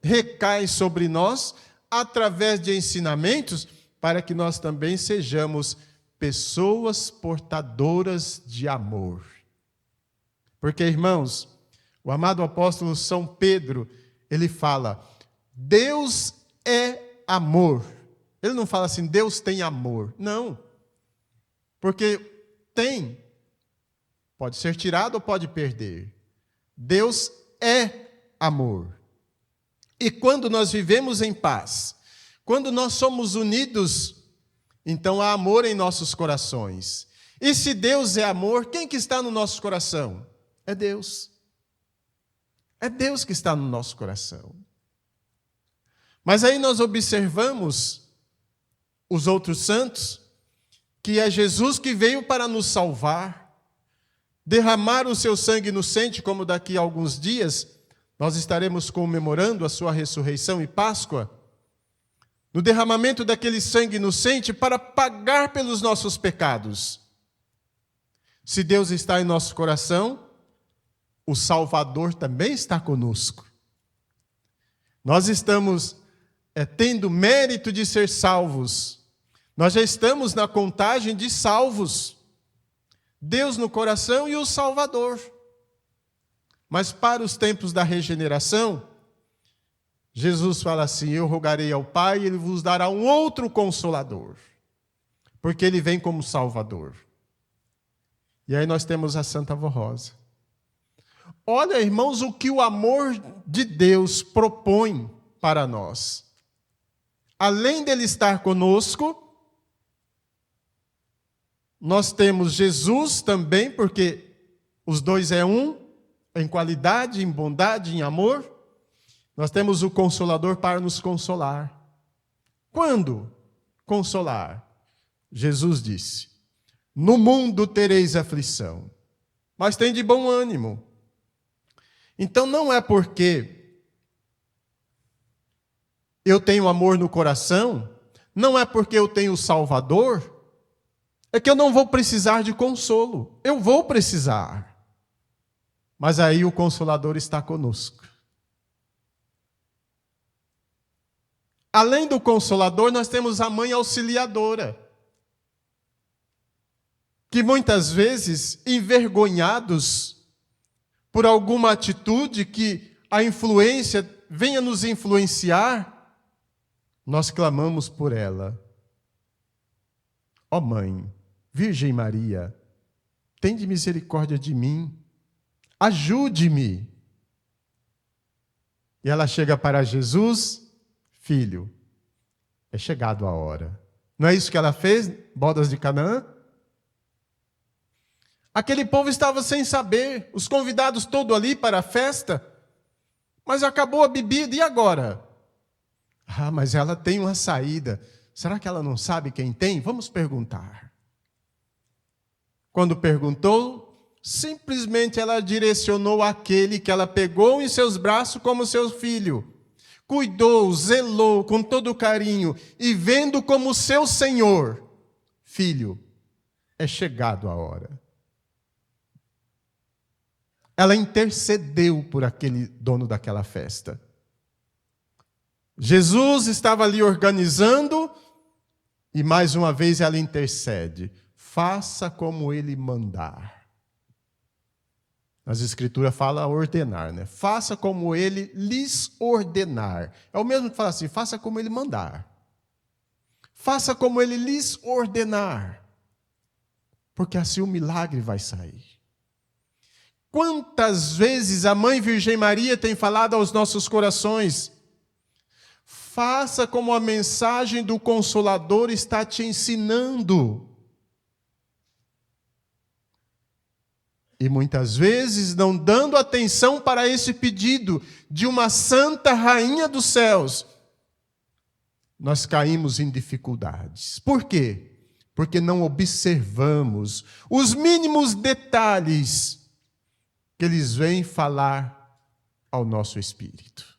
recai sobre nós através de ensinamentos para que nós também sejamos pessoas portadoras de amor. Porque, irmãos, o amado apóstolo São Pedro, ele fala, Deus é amor. Ele não fala assim, Deus tem amor. Não. Porque tem. Pode ser tirado ou pode perder. Deus é amor. E quando nós vivemos em paz, quando nós somos unidos, então há amor em nossos corações. E se Deus é amor, quem que está no nosso coração? É Deus. É Deus que está no nosso coração. Mas aí nós observamos os outros santos, que é Jesus que veio para nos salvar, derramar o seu sangue inocente, como daqui a alguns dias nós estaremos comemorando a sua ressurreição e Páscoa, no derramamento daquele sangue inocente para pagar pelos nossos pecados. Se Deus está em nosso coração, o Salvador também está conosco. Nós estamos tendo mérito de ser salvos. Nós já estamos na contagem de salvos. Deus no coração e o Salvador. Mas para os tempos da regeneração, Jesus fala assim, eu rogarei ao Pai e Ele vos dará um outro Consolador. Porque Ele vem como Salvador. E aí nós temos a Santa Vó Rosa. Olha, irmãos, o que o amor de Deus propõe para nós. Além dele estar conosco, nós temos Jesus também, porque os dois é um, em qualidade, em bondade, em amor. Nós temos o Consolador para nos consolar. Quando consolar? Jesus disse, no mundo tereis aflição, mas tem de bom ânimo. Então não é porque eu tenho amor no coração, não é porque eu tenho o Salvador, é que eu não vou precisar de consolo. Eu vou precisar. Mas aí o Consolador está conosco. Além do Consolador, nós temos a Mãe Auxiliadora, que muitas vezes, envergonhados por alguma atitude que a influência venha nos influenciar, nós clamamos por ela. Ó Mãe, Virgem Maria, tende misericórdia de mim, ajude-me. E ela chega para Jesus, filho, é chegado a hora. Não é isso que ela fez, bodas de Canaã? Aquele povo estava sem saber, os convidados todos ali para a festa, mas acabou a bebida, e agora? Ah, mas ela tem uma saída. Será que ela não sabe quem tem? Vamos perguntar. Quando perguntou, simplesmente ela direcionou aquele que ela pegou em seus braços como seu filho. Cuidou, zelou com todo carinho e vendo como seu Senhor. Filho, é chegado a hora. Ela intercedeu por aquele dono daquela festa. Jesus estava ali organizando E mais uma vez ela intercede. Faça como ele mandar. As Escrituras falam ordenar, né? Faça como ele lhes ordenar. É o mesmo que fala assim, faça como ele mandar. Faça como ele lhes ordenar. Porque assim o milagre vai sair. Quantas vezes a Mãe Virgem Maria tem falado aos nossos corações, faça como a mensagem do Consolador está te ensinando. E muitas vezes, não dando atenção para esse pedido de uma santa rainha dos céus, nós caímos em dificuldades. Por quê? Porque não observamos os mínimos detalhes que eles vêm falar ao nosso espírito.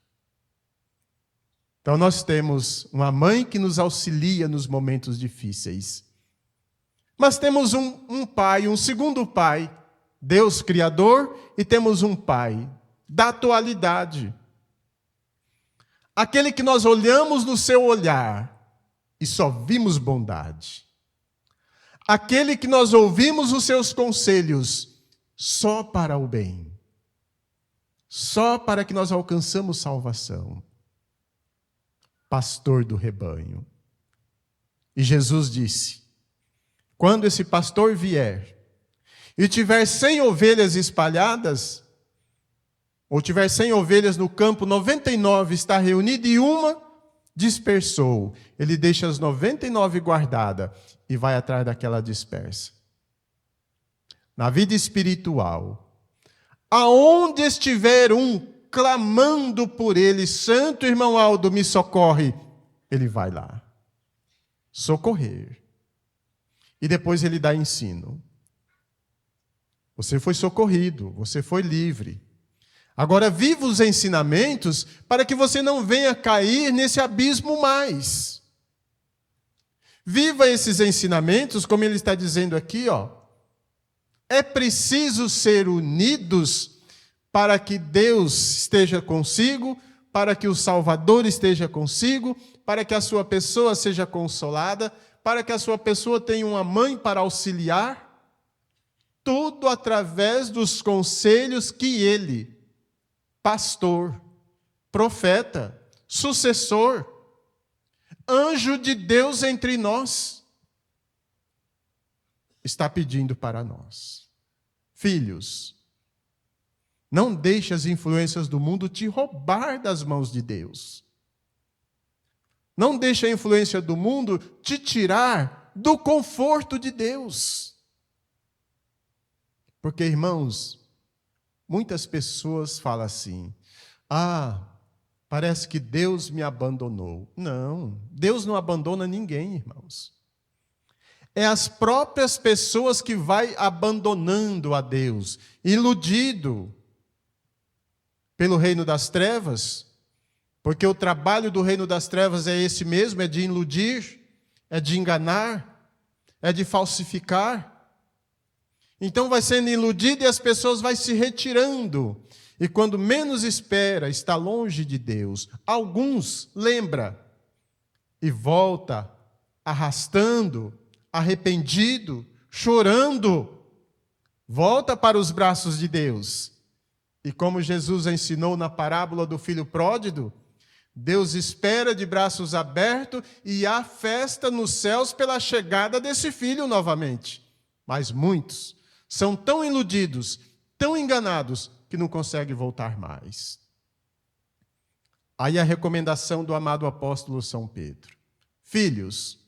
Então nós temos uma mãe que nos auxilia nos momentos difíceis. Mas temos um pai, um segundo pai, Deus Criador, e temos um pai da atualidade. Aquele que nós olhamos no seu olhar e só vimos bondade. Aquele que nós ouvimos os seus conselhos só para o bem. Só para que nós alcançamos salvação. Pastor do rebanho. E Jesus disse, quando esse pastor vier e tiver 100 ovelhas espalhadas, ou tiver 100 ovelhas no campo, 99 está reunida e uma dispersou. Ele deixa as 99 guardadas e vai atrás daquela dispersa. Na vida espiritual, aonde estiver um clamando por ele, santo irmão Aldo, me socorre, ele vai lá, socorrer. E depois ele dá ensino. Você foi socorrido, você foi livre. Agora viva os ensinamentos para que você não venha cair nesse abismo mais. Viva esses ensinamentos, como ele está dizendo aqui, ó. É preciso ser unidos para que Deus esteja consigo, para que o Salvador esteja consigo, para que a sua pessoa seja consolada, para que a sua pessoa tenha uma mãe para auxiliar. Tudo através dos conselhos que ele, pastor, profeta, sucessor, anjo de Deus entre nós, está pedindo para nós. Filhos, não deixe as influências do mundo te roubar das mãos de Deus. Não deixe a influência do mundo te tirar do conforto de Deus. Porque, irmãos, muitas pessoas falam assim, parece que Deus me abandonou. Não, Deus não abandona ninguém, irmãos. É as próprias pessoas que vai abandonando a Deus, iludido pelo reino das trevas, porque o trabalho do reino das trevas é esse mesmo, é de iludir, é de enganar, é de falsificar. Então vai sendo iludido e as pessoas vão se retirando. E quando menos espera, está longe de Deus. Alguns lembra e volta arrastando, arrependido, chorando. Volta para os braços de Deus. E como Jesus ensinou na parábola do filho pródigo, Deus espera de braços abertos e há festa nos céus pela chegada desse filho novamente. Mas muitos são tão iludidos, tão enganados, que não conseguem voltar mais. Aí a recomendação do amado apóstolo São Pedro. Filhos,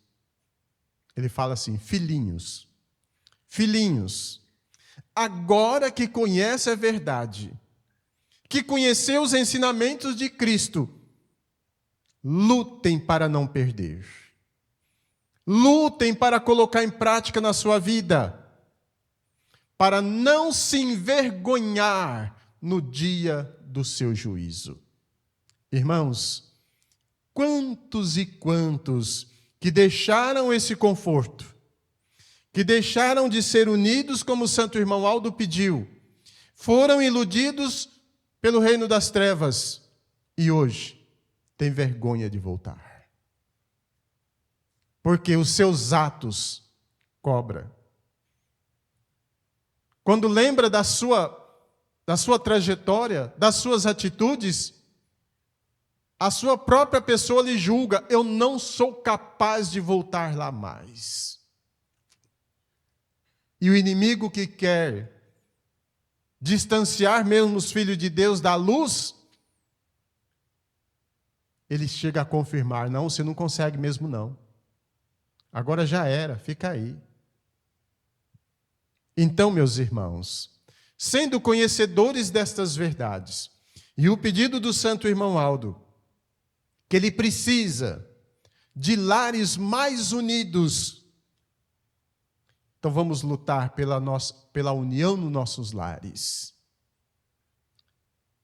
ele fala assim, filhinhos, agora que conhece a verdade, que conheceu os ensinamentos de Cristo, lutem para não perder. Lutem para colocar em prática na sua vida, para não se envergonhar no dia do seu juízo. Irmãos, quantos e quantos que deixaram esse conforto, que deixaram de ser unidos como o santo irmão Aldo pediu, foram iludidos pelo reino das trevas e hoje têm vergonha de voltar. porque os seus atos cobra. Quando lembra da sua trajetória, das suas atitudes, a sua própria pessoa lhe julga: eu não sou capaz de voltar lá mais. E o inimigo que quer distanciar mesmo os filhos de Deus da luz, ele chega a confirmar: não, você não consegue mesmo não. Agora já era, fica aí. Então, meus irmãos, sendo conhecedores destas verdades, e o pedido do santo irmão Aldo, que ele precisa de lares mais unidos, então vamos lutar pela união nos nossos lares.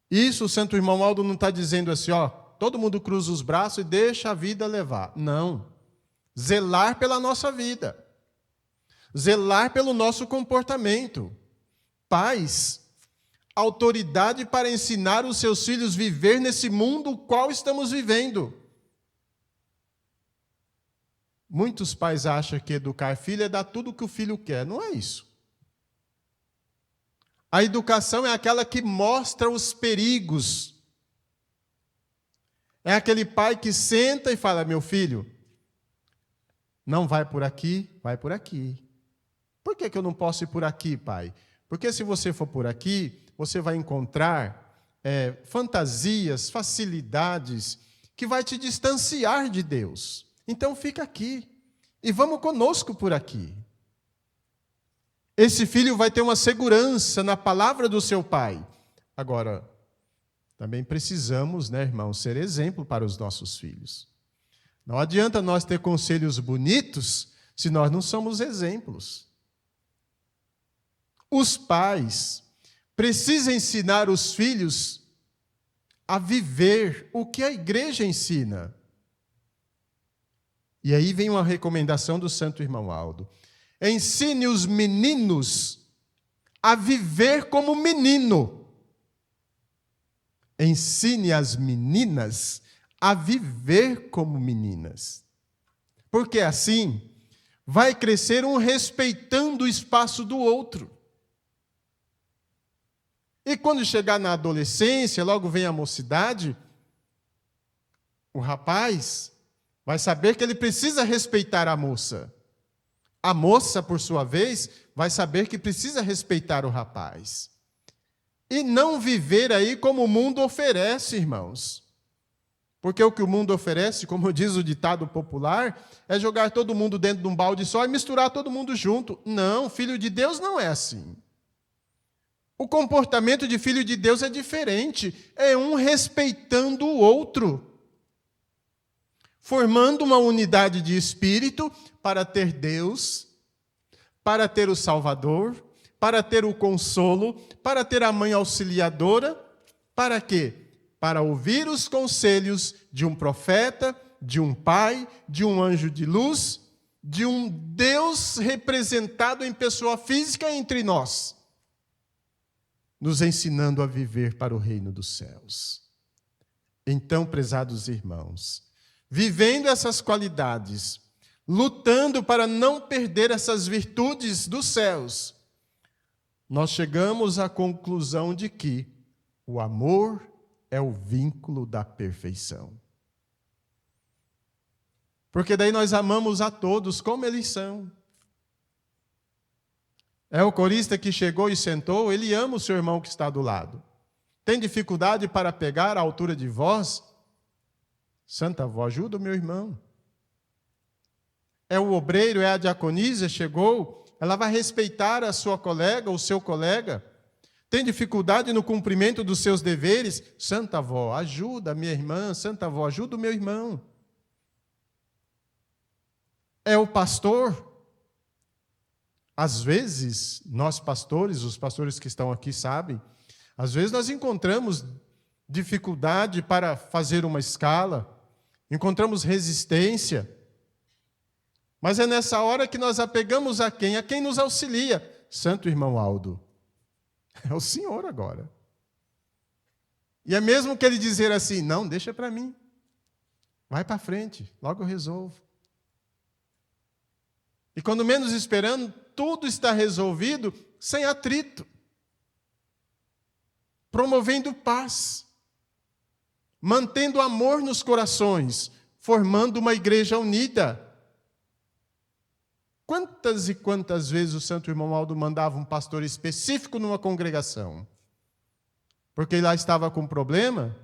Isso o santo irmão Aldo não está dizendo assim, todo mundo cruza os braços e deixa a vida levar. Não. Zelar pela nossa vida. Zelar pelo nosso comportamento. Pais, autoridade para ensinar os seus filhos a viver nesse mundo no qual estamos vivendo. Muitos pais acham que educar filho é dar tudo o que o filho quer. Não é isso. A educação é aquela que mostra os perigos. É aquele pai que senta e fala: meu filho, não vai por aqui, vai por aqui. Por que eu não posso ir por aqui, pai? Porque se você for por aqui, você vai encontrar fantasias, facilidades, que vai te distanciar de Deus. Então fica aqui e vamos conosco por aqui. Esse filho vai ter uma segurança na palavra do seu pai. Agora, também precisamos, irmãos, ser exemplo para os nossos filhos. Não adianta nós ter conselhos bonitos se nós não somos exemplos. Os pais precisam ensinar os filhos a viver o que a igreja ensina. E aí vem uma recomendação do santo irmão Aldo. Ensine os meninos a viver como menino. Ensine as meninas a viver como meninas. Porque assim vai crescer um respeitando o espaço do outro. E quando chegar na adolescência, logo vem a mocidade, o rapaz vai saber que ele precisa respeitar a moça. A moça, por sua vez, vai saber que precisa respeitar o rapaz. E não viver aí como o mundo oferece, irmãos. Porque o que o mundo oferece, como diz o ditado popular, é jogar todo mundo dentro de um balde só e misturar todo mundo junto. Não, filho de Deus não é assim. O comportamento de filho de Deus é diferente. É um respeitando o outro. Formando uma unidade de espírito para ter Deus, para ter o Salvador, para ter o consolo, para ter a mãe auxiliadora. Para quê? Para ouvir os conselhos de um profeta, de um pai, de um anjo de luz, de um Deus representado em pessoa física entre nós, nos ensinando a viver para o reino dos céus. Então, prezados irmãos, vivendo essas qualidades, lutando para não perder essas virtudes dos céus, nós chegamos à conclusão de que o amor é o vínculo da perfeição. Porque daí nós amamos a todos como eles são. É o corista que chegou e sentou, ele ama o seu irmão que está do lado. Tem dificuldade para pegar a altura de voz? Santa avó, ajuda o meu irmão. É o obreiro, é a diaconisa, chegou, ela vai respeitar a sua colega, o seu colega. Tem dificuldade no cumprimento dos seus deveres? Santa avó, ajuda a minha irmã. Santa avó, ajuda o meu irmão. É o pastor. Às vezes, nós pastores, os pastores que estão aqui sabem, às vezes nós encontramos dificuldade para fazer uma escala, encontramos resistência, mas é nessa hora que nós apegamos a quem? A quem nos auxilia. Santo irmão Aldo, é o senhor agora. E é mesmo que ele dizer assim, não, deixa para mim, vai para frente, logo eu resolvo. E quando menos esperando, tudo está resolvido sem atrito, promovendo paz, mantendo amor nos corações, formando uma igreja unida. Quantas e quantas vezes o Santo Irmão Aldo mandava um pastor específico numa congregação? Porque lá estava com problema,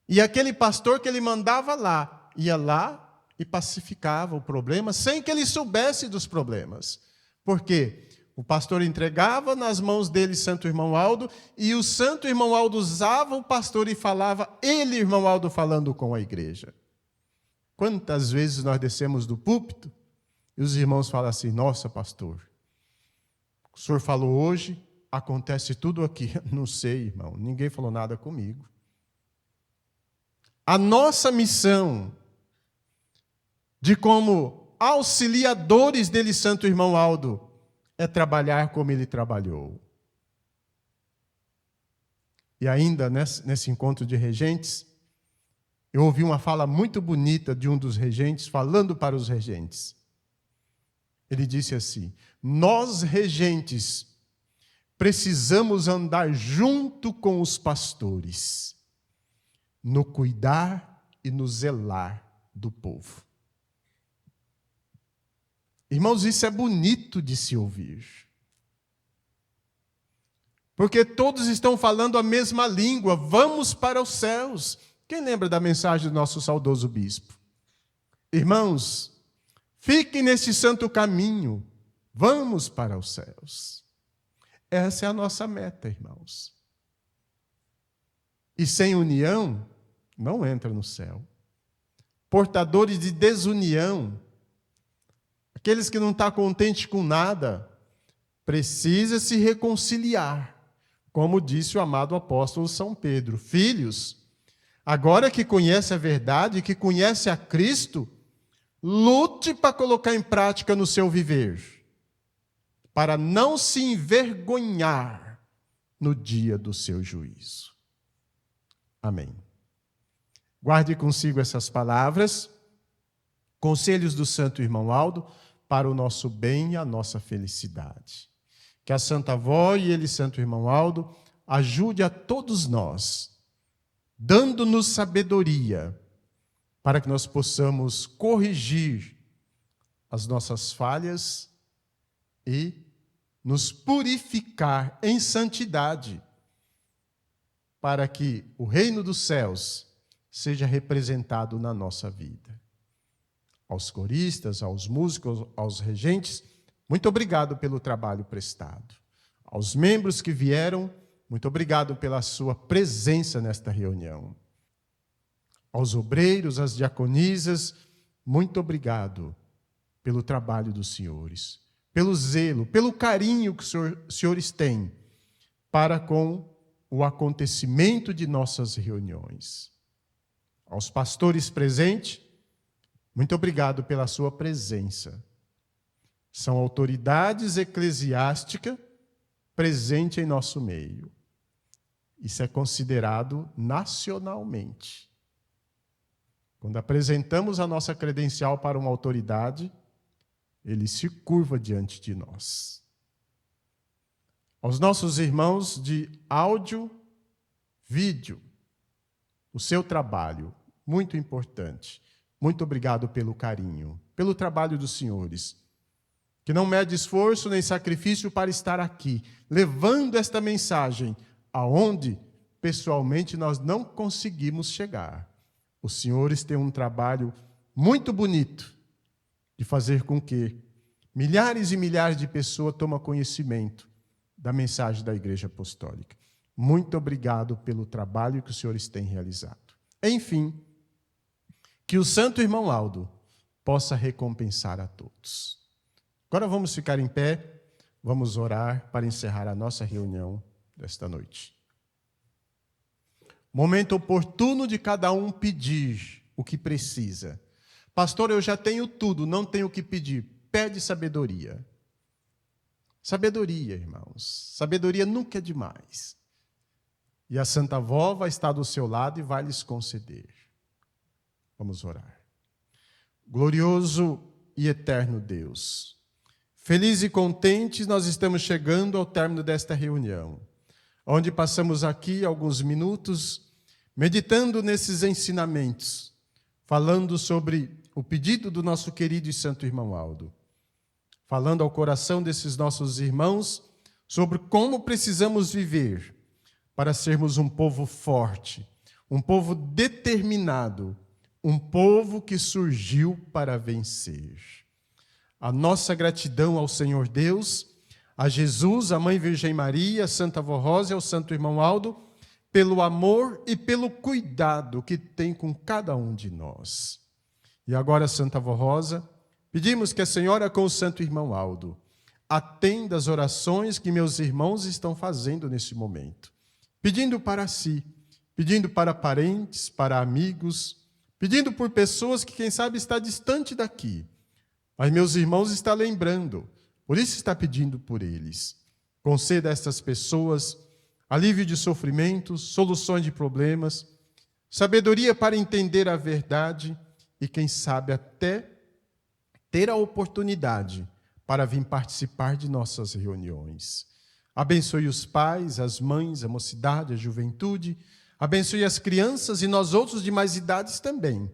e aquele pastor que ele mandava lá, ia lá e pacificava o problema, sem que ele soubesse dos problemas. Por quê? O pastor entregava nas mãos dele Santo Irmão Aldo, e o Santo Irmão Aldo usava o pastor e falava, ele, Irmão Aldo, falando com a igreja. Quantas vezes nós descemos do púlpito, e os irmãos falam assim, nossa, pastor, o senhor falou hoje, acontece tudo aqui. Não sei, irmão, ninguém falou nada comigo. A nossa missão de como auxiliadores dele, Santo Irmão Aldo, é trabalhar como ele trabalhou. E ainda nesse encontro de regentes, eu ouvi uma fala muito bonita de um dos regentes, falando para os regentes. Ele disse assim, nós regentes precisamos andar junto com os pastores, no cuidar e no zelar do povo. Irmãos, isso é bonito de se ouvir. Porque todos estão falando a mesma língua, vamos para os céus. Quem lembra da mensagem do nosso saudoso bispo? Irmãos, fiquem nesse santo caminho, vamos para os céus. Essa é a nossa meta, irmãos. E sem união, não entra no céu. Portadores de desunião, aqueles que não estão contentes com nada, precisa se reconciliar. Como disse o amado apóstolo São Pedro, filhos, agora que conhece a verdade, que conhece a Cristo, lute para colocar em prática no seu viver, para não se envergonhar no dia do seu juízo. Amém. Guarde consigo essas palavras, conselhos do Santo Irmão Aldo, para o nosso bem e a nossa felicidade. Que a Santa Avó e ele, Santo Irmão Aldo, ajude a todos nós, dando-nos sabedoria, para que nós possamos corrigir as nossas falhas e nos purificar em santidade, para que o reino dos céus seja representado na nossa vida. Aos coristas, aos músicos, aos regentes, muito obrigado pelo trabalho prestado. Aos membros que vieram, muito obrigado pela sua presença nesta reunião. Aos obreiros, às diaconisas, muito obrigado pelo trabalho dos senhores, pelo zelo, pelo carinho que os senhores têm para com o acontecimento de nossas reuniões. Aos pastores presentes, muito obrigado pela sua presença. São autoridades eclesiásticas presentes em nosso meio. Isso é considerado nacionalmente. Quando apresentamos a nossa credencial para uma autoridade, ele se curva diante de nós. Aos nossos irmãos de áudio, vídeo, o seu trabalho, muito importante. Muito obrigado pelo carinho, pelo trabalho dos senhores, que não mede esforço nem sacrifício para estar aqui, levando esta mensagem aonde, pessoalmente, nós não conseguimos chegar. Os senhores têm um trabalho muito bonito de fazer com que milhares e milhares de pessoas tomem conhecimento da mensagem da Igreja Apostólica. Muito obrigado pelo trabalho que os senhores têm realizado. Enfim, que o Santo Irmão Aldo possa recompensar a todos. Agora vamos ficar em pé, vamos orar para encerrar a nossa reunião desta noite. Momento oportuno de cada um pedir o que precisa. Pastor, eu já tenho tudo, não tenho o que pedir. Pede sabedoria. Sabedoria, irmãos. Sabedoria nunca é demais. E a Santa Avó vai estar do seu lado e vai lhes conceder. Vamos orar. Glorioso e eterno Deus. Felizes e contentes, nós estamos chegando ao término desta reunião, onde passamos aqui alguns minutos meditando nesses ensinamentos, falando sobre o pedido do nosso querido e santo irmão Aldo, falando ao coração desses nossos irmãos sobre como precisamos viver para sermos um povo forte, um povo determinado, um povo que surgiu para vencer. A nossa gratidão ao Senhor Deus, a Jesus, a Mãe Virgem Maria, a Santa Avó Rosa e ao Santo Irmão Aldo, pelo amor e pelo cuidado que tem com cada um de nós. E agora, Santa Avó Rosa, pedimos que a Senhora com o Santo Irmão Aldo atenda as orações que meus irmãos estão fazendo neste momento, pedindo para si, pedindo para parentes, para amigos, pedindo por pessoas que, quem sabe, está distante daqui. Mas meus irmãos está lembrando, por isso está pedindo por eles. Conceda a estas pessoas alívio de sofrimentos, soluções de problemas, sabedoria para entender a verdade e, quem sabe, até ter a oportunidade para vir participar de nossas reuniões. Abençoe os pais, as mães, a mocidade, a juventude, abençoe as crianças e nós outros de mais idades também.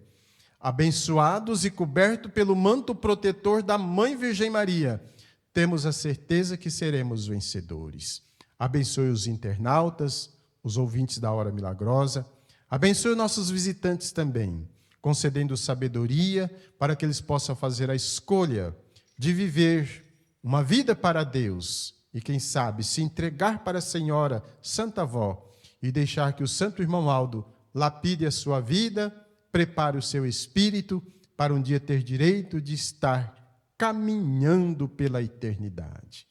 Abençoados e cobertos pelo manto protetor da Mãe Virgem Maria, temos a certeza que seremos vencedores. Abençoe os internautas, os ouvintes da Hora Milagrosa, abençoe nossos visitantes também, concedendo sabedoria para que eles possam fazer a escolha de viver uma vida para Deus e, quem sabe, se entregar para a Senhora Santa Avó e deixar que o Santo Irmão Aldo lapide a sua vida, prepare o seu espírito para um dia ter direito de estar caminhando pela eternidade.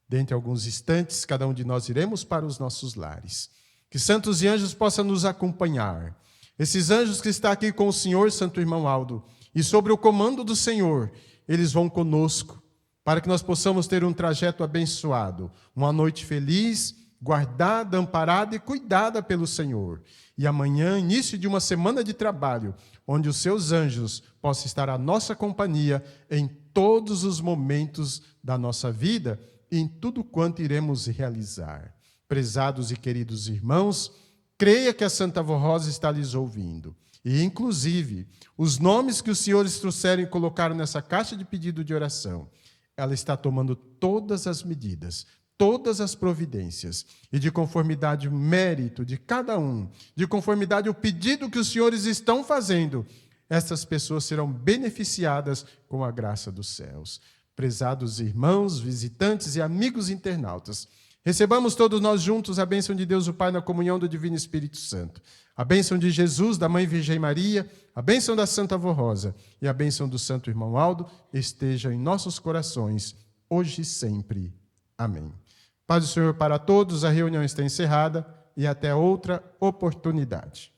Dentre alguns instantes, cada um de nós iremos para os nossos lares. Que santos e anjos possam nos acompanhar. Esses anjos que estão aqui com o Senhor, Santo Irmão Aldo, e sobre o comando do Senhor, eles vão conosco, para que nós possamos ter um trajeto abençoado, uma noite feliz, guardada, amparada e cuidada pelo Senhor. E amanhã, início de uma semana de trabalho, onde os seus anjos possam estar à nossa companhia em todos os momentos da nossa vida e em tudo quanto iremos realizar. Prezados e queridos irmãos, creia que a Santa Avó Rosa está lhes ouvindo. E, inclusive, os nomes que os senhores trouxeram e colocaram nessa caixa de pedido de oração, ela está tomando todas as medidas, todas as providências, e de conformidade ao mérito de cada um, de conformidade ao pedido que os senhores estão fazendo, essas pessoas serão beneficiadas com a graça dos céus. Prezados irmãos, visitantes e amigos internautas, recebamos todos nós juntos a bênção de Deus o Pai na comunhão do Divino Espírito Santo, a bênção de Jesus, da Mãe Virgem Maria, a bênção da Santa Avó Rosa e a bênção do Santo Irmão Aldo esteja em nossos corações, hoje e sempre. Amém. Paz do Senhor para todos, a reunião está encerrada e até outra oportunidade.